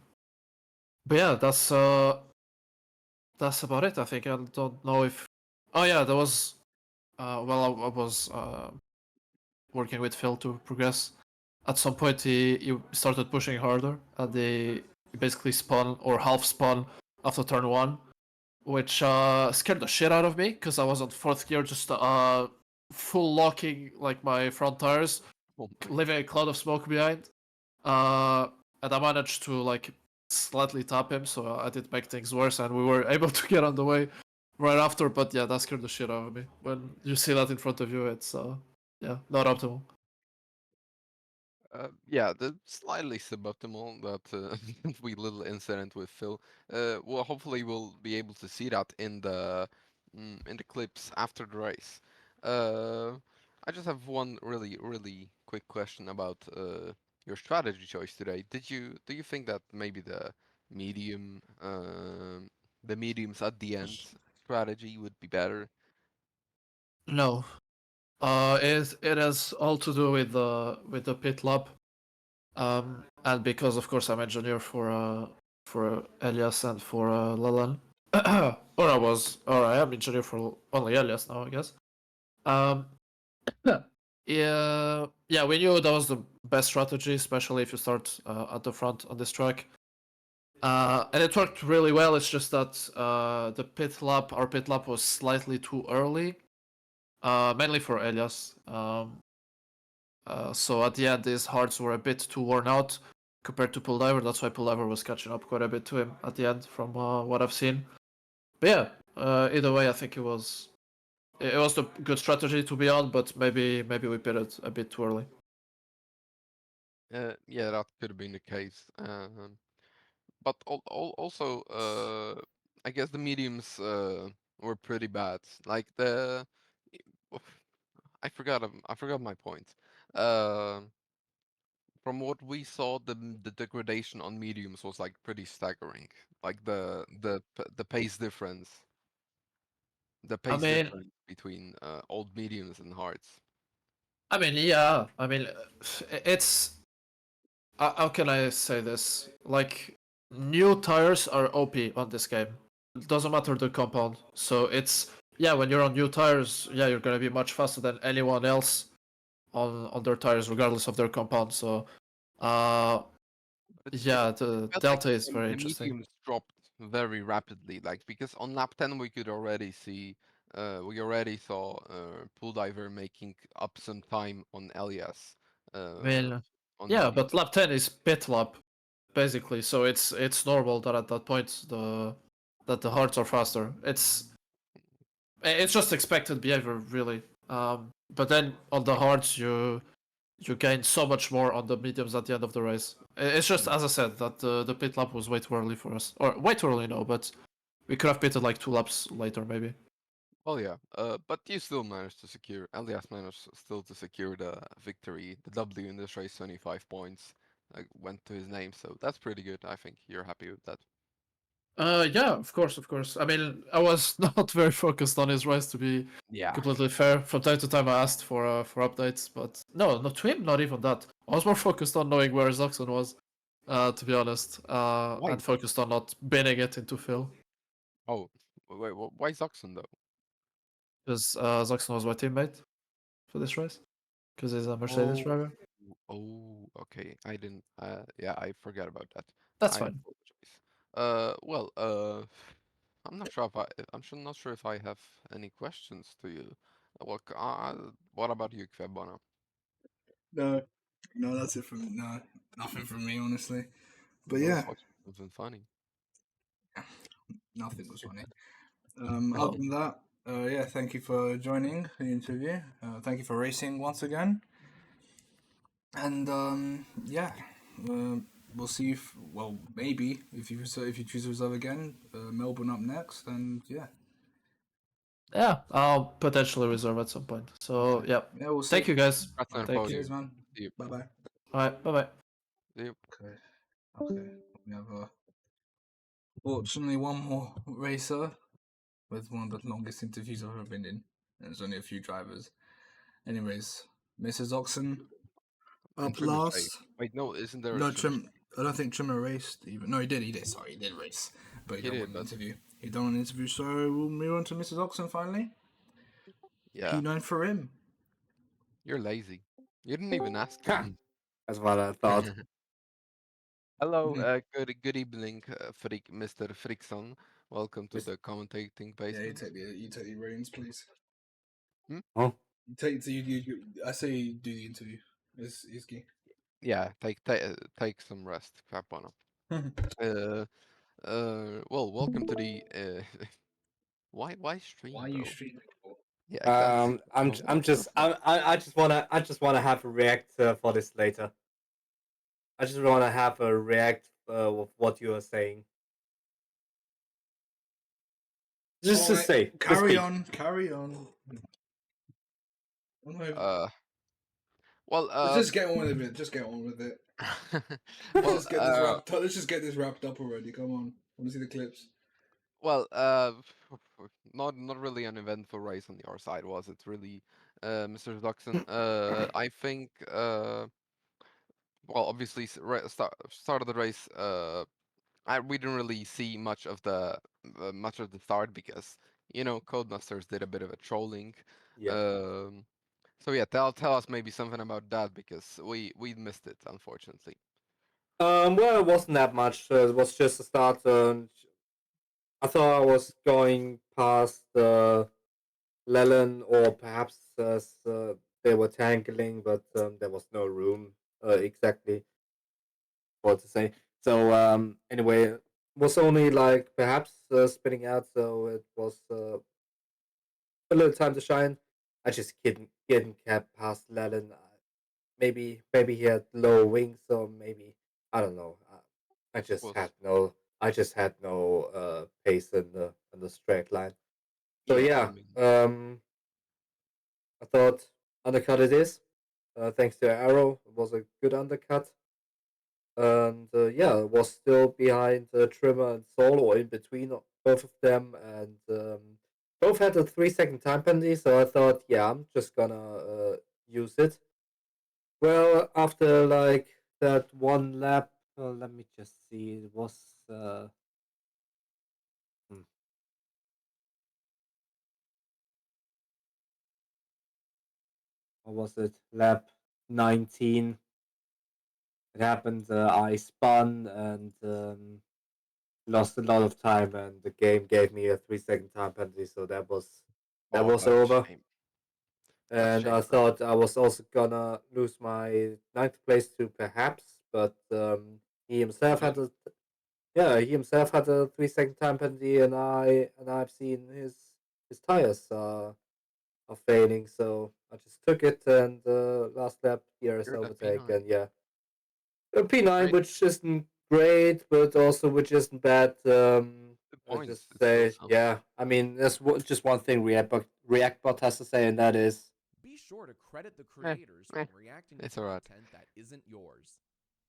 yeah, that's about it. I think I don't know if. Oh yeah, there was. Well, I was working with Phil to progress. At some point, he started pushing harder, and he basically spun or half spun after turn 1, which scared the shit out of me because I was on 4th gear, just full locking like my front tires, Oh my. leaving a cloud of smoke behind. And I managed to like slightly tap him, so I did make things worse, and we were able to get on the way right after. But yeah, that scared the shit out of me. When you see that in front of you, it's yeah, not optimal. Yeah, the slightly suboptimal that wee little incident with Phil. Well, hopefully we'll be able to see that in the clips after the race. Uh, I just have one really quick question about your strategy choice today. Do you think that maybe the mediums at the end strategy would be better? No, it has all to do with the pit lap, and because of course I'm engineer for Elias and for Leland, or I am engineer for only Elias now, I guess. Um, yeah, we knew that was the best strategy, especially if you start at the front on this track. And it worked really well. It's just that our pit lap was slightly too early, mainly for Elias. So at the end, his hearts were a bit too worn out compared to Pulldiver. That's why Pulldiver was catching up quite a bit to him at the end, from what I've seen. But yeah, either way, I think it was the good strategy to be on, but maybe we pitted a bit too early. Yeah, that could have been the case. But also, I guess the mediums were pretty bad. Like I forgot my point. Uh, from what we saw, the degradation on mediums was like pretty staggering. Like the pace difference, the I pace mean, difference between old mediums and hards. yeah. I mean, it's how can I say this? Like, new tires are OP on this game. It doesn't matter the compound. So it's yeah, when you're on new tires, yeah, you're gonna be much faster than anyone else on their tires, regardless of their compound. So, uh, It yeah, the felt like delta is very the interesting. mediums dropped very rapidly. Like because on lap 10 we already saw Pool Diver making up some time on Elias. I Uh, mean, on yeah, medium. but lap 10 is pit lap basically, so it's normal that at that point the hearts are faster. It's just expected behavior, really. But then on the hards, you gain so much more on the mediums at the end of the race. It's just as I said that the pit lap was way too early for us, or way too early, no, but we could have pitted like 2 laps later, maybe. Well, yeah. But you still managed to secure. Elias managed still to secure the victory, the W in this race. 25 points went to his name, so that's pretty good. I think you're happy with that. Yeah, of course, of course. I mean, I was not very focused on his race, to be Yeah. completely fair. From time to time, I asked for updates, but no, not to him, not even that. I was more focused on knowing where Zoxon was, to be honest, Why? and focused on not binning it into Phil, Oh, wait. Why Zoxon though? because Zoxon was my teammate for this race, because he's a Mercedes Oh. driver. Oh, okay. I didn't. Yeah, I forgot about that. That's I fine. apologize. Well, I'm not sure if not sure if I have any questions to you. What about you, Kvyatbona? No, no, that's it from no, nothing from me, honestly. But I was yeah, watching something funny. nothing was funny. Oh. Other than that, yeah, thank you for joining the interview. Thank you for racing once again. And yeah, we'll see if well maybe if you choose to reserve again, Melbourne up next, and yeah, Yeah, I'll potentially reserve at some point. So okay. yeah, Yeah, we'll see. thank you guys. That's on a Thank you. Cheers, podium. man. See you. Bye bye. All right, bye bye. See you. Okay, okay. We have fortunately one more racer with one of the longest interviews I've ever been in, and there's only a few drivers. Anyways, Mrs. Oxen And up Trim is safe. last. Wait, no, isn't there a No, Trim? Trim. I don't think Trimmer raced even. No, he did. He did. Sorry, he did race, but he He didn't did, win the but interview. He done an interview, so we'll move on to Mrs. Oxen finally. yeah, P9 for him. you're lazy. You didn't even ask Ha! him. That's what I thought. Hello, Mhm. good evening, Mr. Frickson. Welcome to the commentating Yeah, basement. you take the reins, please. Huh? You take I say you do the interview. It's key. Yeah, take some rest, Kvyatbona. Uh, well, welcome to the why stream Why are you though? streaming? Yeah, exactly. I'm What I'm the just fuck? I just wanna have a react for this later. I just wanna have a react with what you are saying. Just Alright, say, just carry speak. on, carry on. Uh, well, Let's just get on with it. Just get on with it. Let's well, just get this wrapped up. Let's just get this wrapped up already. Come on. I want to see the clips. well, not really an eventful race on your side, was it? Really, Mr. Duxon. I think well, obviously, start of the race. We didn't really see much of the start because Codemasters did a bit of a trolling. Yeah. So yeah, tell us maybe something about that because we missed it unfortunately. Well, it wasn't that much. It was just a start. I thought I was going past Leland, or perhaps they were tangling, but there was no room exactly what to say. So anyway, it was only like perhaps spinning out, so it was a little time to shine. I just getting kept past Leland. Maybe he had low wings, or maybe I don't know. I just Was had no pace in the straight line. So yeah, I yeah, mean, I thought undercut it is. Thanks to Arrow, it was a good undercut. And yeah, it was still behind Trimmer and Soul, or in between both of them, and both had a 3 second time penalty. So I thought, yeah, I'm just gonna use it. Well, after like that one lap, let me just see. It was hmm, what was it? Lap 19. It happened. I spun and lost a lot of time, and the game gave me a 3 second time penalty. So that oh, was that's a over. shame. That's a And shame I for him. thought I was also gonna lose my ninth place to perhaps, but he himself You had didn't. he himself had a 3 second time penalty, and I've seen his tires are failing, so I just took it, and last lap here is You're the overtake, P9. and yeah, a P9, Great. which isn't great, but also which isn't bad. I points. just It's still say, something. yeah. I mean, there's just one thing Reactbot has to say, and that is, Be sure to credit the Eh, creators eh, when reacting to it's alright. content that isn't yours.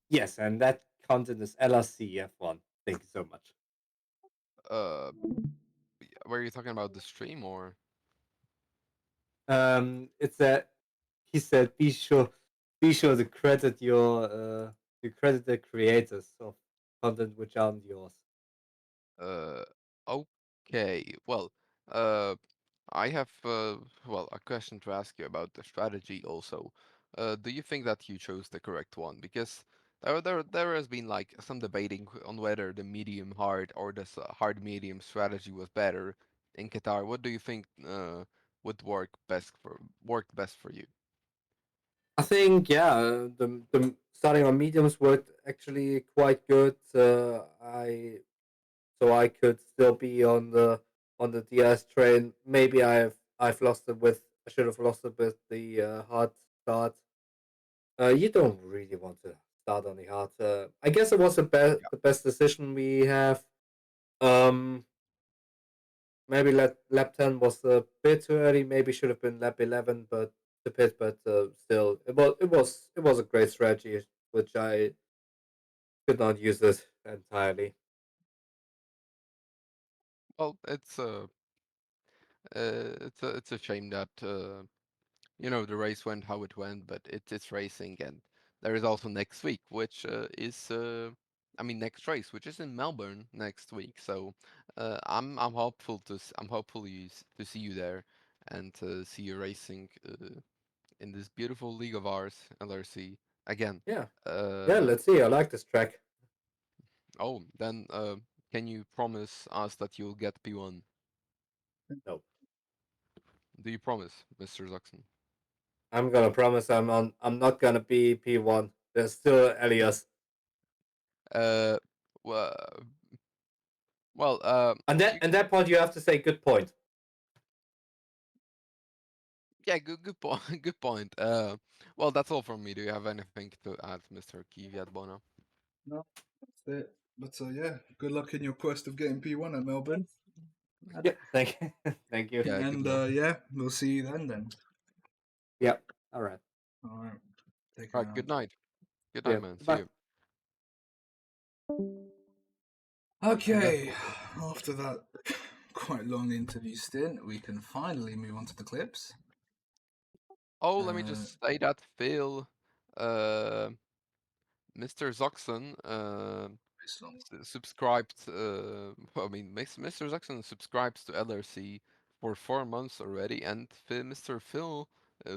yes, and that content is LRC F1. Thank you so much. Uh, were you talking about the stream or? It's a. He said, be sure to credit the creators of content which aren't yours. Uh, okay. Well, uh, I have well a question to ask you about the strategy also. Do you think that you chose the correct one? Because there has been like some debating on whether the medium hard or the hard medium strategy was better in Qatar. What do you think would worked best for you? I think the starting on mediums worked actually quite good. I could still be on the DS train. Maybe I've lost it with I should have lost it with the hard start. You don't really want to start on the hard. I guess it was the best decision we have. Um, Maybe lap 10 was a bit too early. Maybe should have been lap 11, but the pit. But still, it was a great strategy, which I could not use it entirely. Well, it's a shame that you know the race went how it went, but it's racing, and there is also next week, which is I mean next race, which is in Melbourne next week. So I'm hopeful I'm hopeful to see you there and to see you racing in this beautiful league of ours, LRC again. Yeah, yeah. Uh, Let's see. I like this track. oh, then can you promise us that you'll get P1? No, Do you promise, Mr. Zuxon? I'm gonna promise I'm not gonna be P1. There's still Elias. Uh, well, well, And you at that point you have to say good point. Yeah, good point. Good point. Well, that's all from me. Do you have anything to add, Mr. Kvyatbona? No, that's it. But yeah, good luck in your quest of getting P1 at Melbourne. Yeah, thank thank you. Yeah, good And luck. yeah, we'll see you then. Yeah. All right. All right. Take All care right, now. good night. Good Yeah. night, man. See Bye. you. Okay, after that quite long interview stint, we can finally move on to the clips. Oh, let me just say that Phil, uh, Mr. Zuxon, subscribed. I mean, Mr. Zuxon subscribes to LRC for 4 months already, and Mr. Phil,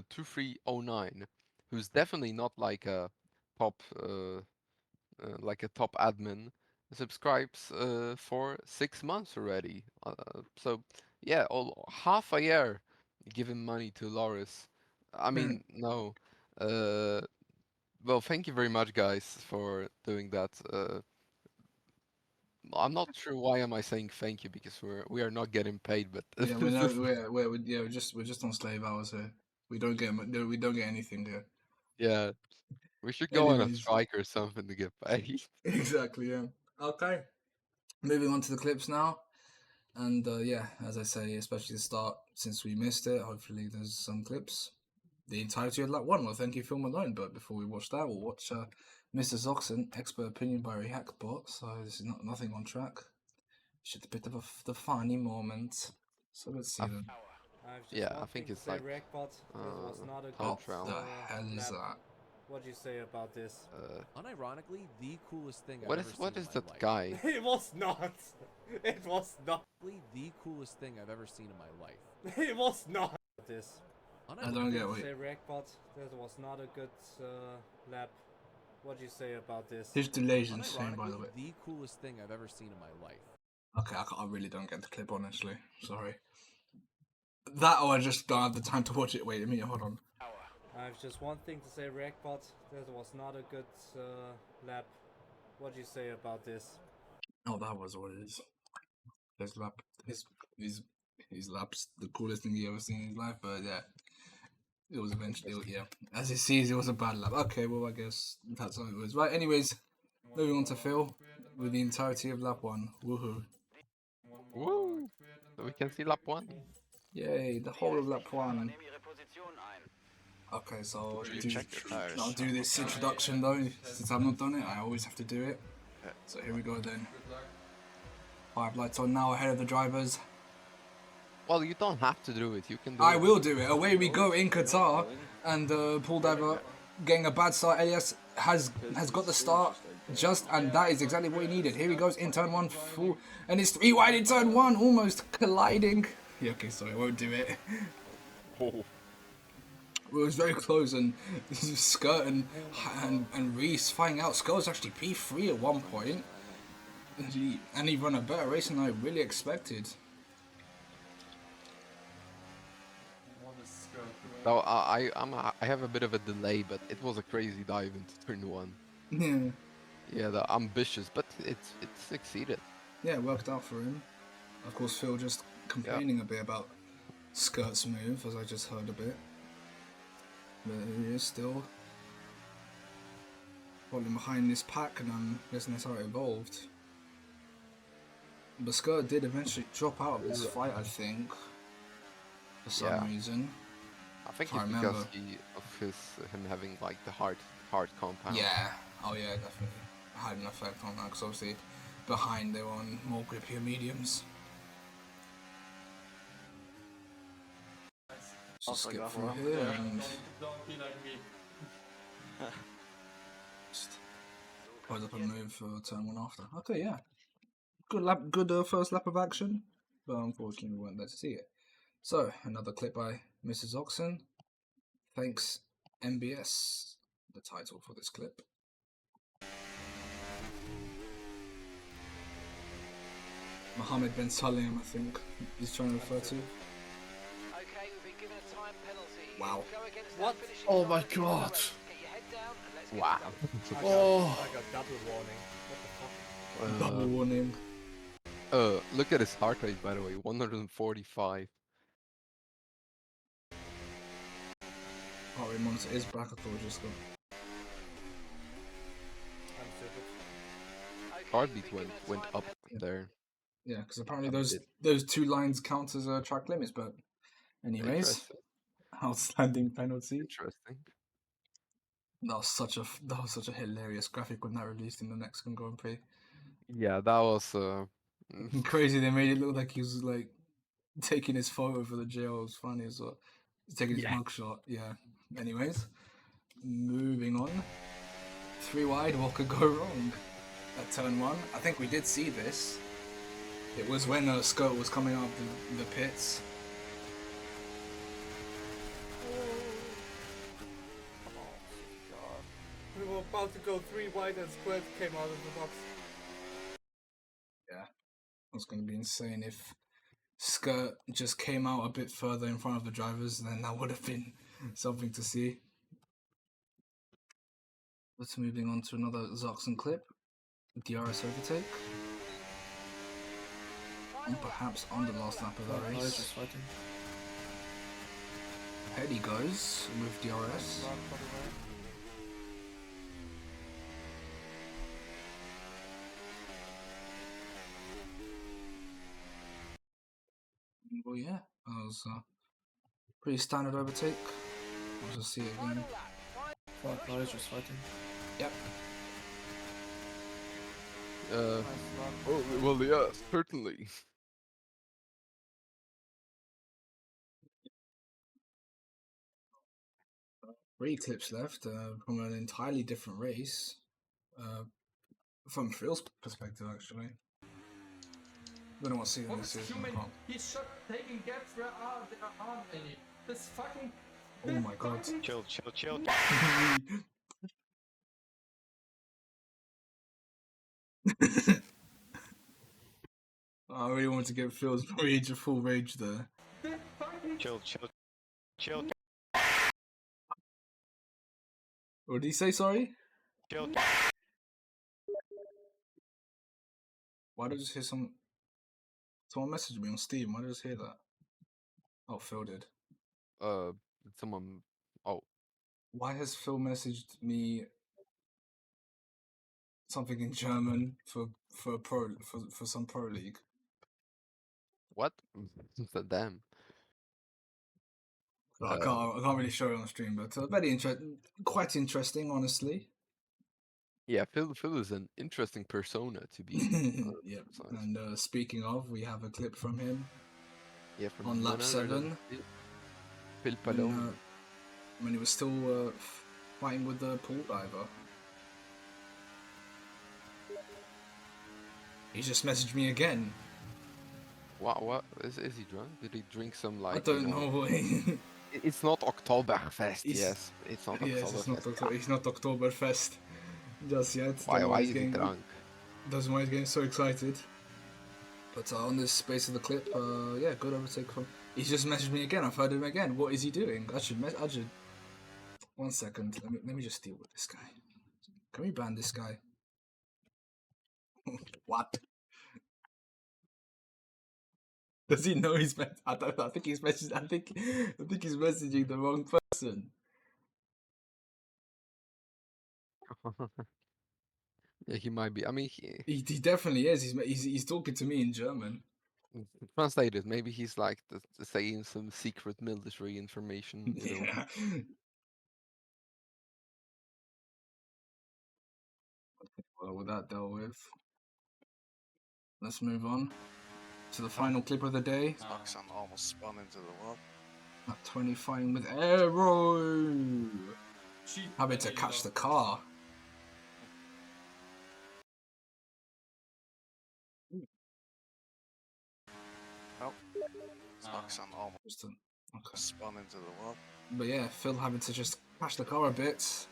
2309, who's definitely not like a top like a top admin, subscribes for 6 months already. So yeah, all half a year giving money to Loris. I mean, no. Uh, well, thank you very much, guys, for doing that. I'm not sure why am I saying thank you because we are not getting paid, but Yeah, we're just on slave hours here. We don't get anything here. yeah, we should go on a Anyways, strike or something to get paid. exactly. Yeah. Okay. Moving on to the clips now. And yeah, as I say, especially the start, since we missed it, hopefully there's some clips. The entirety of lap one. Well, thank you, Phil Malone. But before we watch that, we'll watch Mr. Zoxon, expert opinion by Reactbot. So this is nothing on track. Just a bit of the funny moment. So let's see them. Yeah, I think it's like time What trial. the hell is that? What do you say about this? Unironically, the coolest thing I've What ever is seen in that my life. guy? It was not. It was not. The coolest thing I've ever seen in my life. It was not. This. I don't get what. Say Reactbot. That was not a good lap. What do you say about this? His delay's insane, by the way. The coolest thing I've ever seen in my life. Okay, I really don't get the clip, honestly. Sorry. That or I just don't have the time to watch it. Wait a minute, hold on. I have just one thing to say, Reactbot. That was not a good lap. What do you say about this? Oh, that was what it is. His lap, his lap's the coolest thing he ever seen in his life. But yeah, it was eventually, yeah. As he sees, it was a bad lap. Okay, well I guess that's how it was. Right. Anyways, moving on to Phil with the entirety of lap one. Woohoo! Woo! So we can see lap 1. Yay, the whole of lap 1. Okay, so I'll do this introduction though, since I've not done it, I always have to do it. So here we go then. 5 lights on now ahead of the drivers. Well, you don't have to do it. You can do I it. will do it. Away we go in Qatar, and pool diver getting a bad start. Elias has got the start just, and that is exactly what he needed. Here he goes in turn 1, full, and it's 3 wide in turn 1, almost colliding. Yeah, okay, sorry, I won't do it. It was very close, and Skirt and Reese flying out. Skirt was actually P3 at one point, and he ran a better race than I really expected. So I have a bit of a delay, but it was a crazy dive into turn 1. Yeah. Yeah, the ambitious, but it succeeded. Yeah, it worked out for him. Of course, Phil just complaining a bit about Skirt's move, as I just heard a bit. But he is still falling behind this pack, and I'm guessing that's how it evolved. But Skirt did eventually drop out of this fight, I think, for some reason. I think If I it's because remember. him having like the hard compound. Yeah, oh yeah, definitely had an effect on that, because obviously behind they were on more grippier mediums. Just skip through here and just pose up a move for turn 1 after. Okay, yeah, good lap, good first lap of action, but unfortunately we weren't there to see it. So another clip by Mrs. Oxen. Thanks MBS, the title for this clip. Mohammed bin Salim, I think he's trying to refer to. Okay, we've been given a time penalty. Wow. What? Oh my god. Get your head down and let's Wow. Oh. I got double warning. What the fuck? Double warning. Look at his heart rate, by the way, 145. Heart rate monitor is back, I thought we just got. I'm stupid. Heartbeat went up there. Yeah, because apparently those 2 lines count as track limits, but anyways, outstanding penalty. Interesting. That was such a hilarious graphic when that released in the Mexican Grand Prix. Yeah, that was Crazy, they made it look like he was like taking his photo for the jail. It was funny as well. Taking his mugshot. Yeah. Anyways, moving on. 3 wide, what could go wrong? At turn 1, I think we did see this. It was when Skirt was coming up the pits. We were about to go 3 wide and Squid came out of the box. Yeah, it was going to be insane if Skirt just came out a bit further in front of the drivers, then that would have been something to see. Let's moving on to another Zoxen clip. DRS overtake. And perhaps on the last lap of the I was race. just fighting. Ahead he goes with DRS. Well, yeah, that was a pretty standard overtake. I'll just see it again. Fuck, I was just fighting. Yep. well, yeah, certainly. 3 clips left from an entirely different race. From Phil's perspective, actually. I don't know what season this is. He's taking gaps where there aren't any. This fucking. Oh my god. Chill. I really wanted to get Phil's full rage there. Chill. What did he say, sorry? Chill. Why did I just hear someone messaged me on Steam? Why did I just hear that? Oh, Phil did. Someone. Oh, Why has Phil messaged me something in German for some pro league? What? The damn. Well, I can't really show it on stream, but quite interesting, honestly. Yeah, Phil is an interesting persona to be. Yeah. precise. And speaking of, we have a clip from him Yeah, from on lap none other than 7 Phil when, Palone. when he was still fighting with the pool diver. He just messaged me again. What is he drunk? Did he drink some I like? don't know. It's not Oktoberfest. He's- yes, it's not Yes, it's not Oktoberfest. He's not Oktoberfest just yet. Why? Don't know Why he's is he getting, drunk? Doesn't know why he's getting so excited. But on this space of the clip, yeah, good overtake from. He's just messaged me again. I've heard him again. What is he doing? I should. 1 second. Let me just deal with this guy. Can we ban this guy? What? Does he know he's? I don't know. I think he's messaging. I think he's messaging the wrong person. Yeah, he might be. I mean, He definitely is. He's talking to me in German. translated. Maybe he's like saying some secret military information. You know. Yeah. Well, with that dealt with, let's move on to the final clip of the day. Oxon almost spun into the wall. At 20, fighting with Aero. Having to catch the car. Oxon almost Okay. spun into the wall. But yeah, Phil having to just catch the car a bit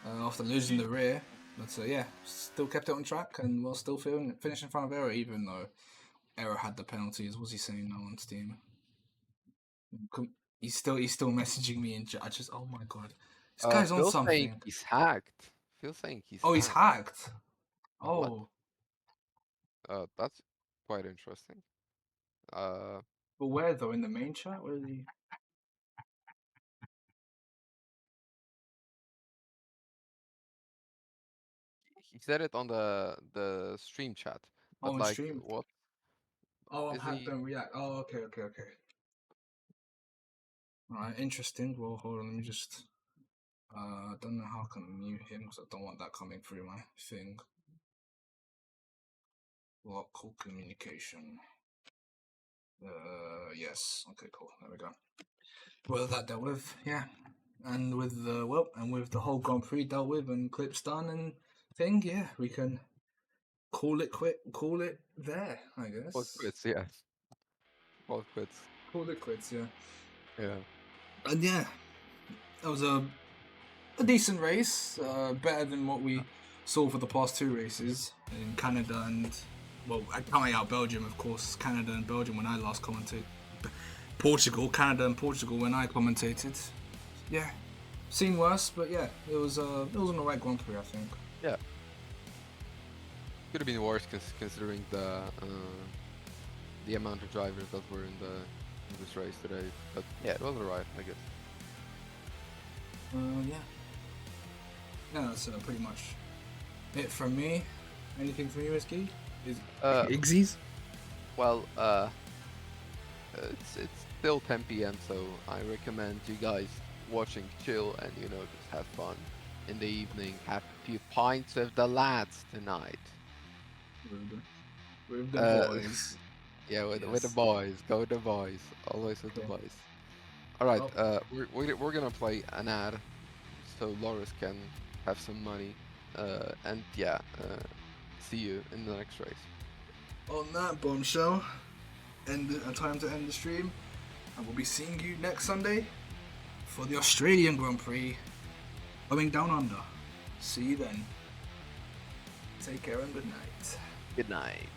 after losing the rear. But yeah, still kept it on track and will still finish in front of Aero, even though Aero had the penalties. What's he saying now on Steam? He's still messaging me, and I just, oh my god, this guy's on Phil something. saying he's hacked. Phil saying he's. Oh, he's hacked. What? Oh, That's quite interesting. but where though? In the main chat? Where is he? He said it on the stream chat. But Oh, on like, stream. what? Oh, I'm Is hacked. he- Don't react. Oh, okay. Alright, interesting. Well, hold on. Let me just. I don't know how I can mute him because I don't want that coming through my thing. Block call communication. Yes. Okay, cool. There we go. Well, that dealt with, yeah. And with the whole Grand Prix dealt with and clips done and thing, yeah, we can call it there, I guess. Call quits, yeah. Call quits. Call it quits, yeah. Yeah. And yeah, that was a decent race, better than what we saw for the past 2 races in Canada and, well, coming out Belgium, of course, Canada and Belgium when I last commentated. Canada and Portugal when I commentated. Yeah, seen worse, but yeah, it was an alright Grand Prix, I think. Yeah. Could have been worse considering the amount of drivers that were in this race today. But yeah, it was alright, I guess. Yeah. Yeah, that's pretty much it from me. Anything from you, Iski? Igzys? Well, it's still 10 p.m. so I recommend you guys watching, chill, and just have fun in the evening. Have a few pints with the lads tonight. With the boys. Yeah, with the Yes. boys. Go with the boys. Always with the Okay. boys. All right. Well- We're gonna play an ad, so Loris can have some money. And yeah. See you in the next race. On that bombshell, time to end the stream, and we'll be seeing you next Sunday for the Australian Grand Prix going down under. See you then. Take care and good night. Good night.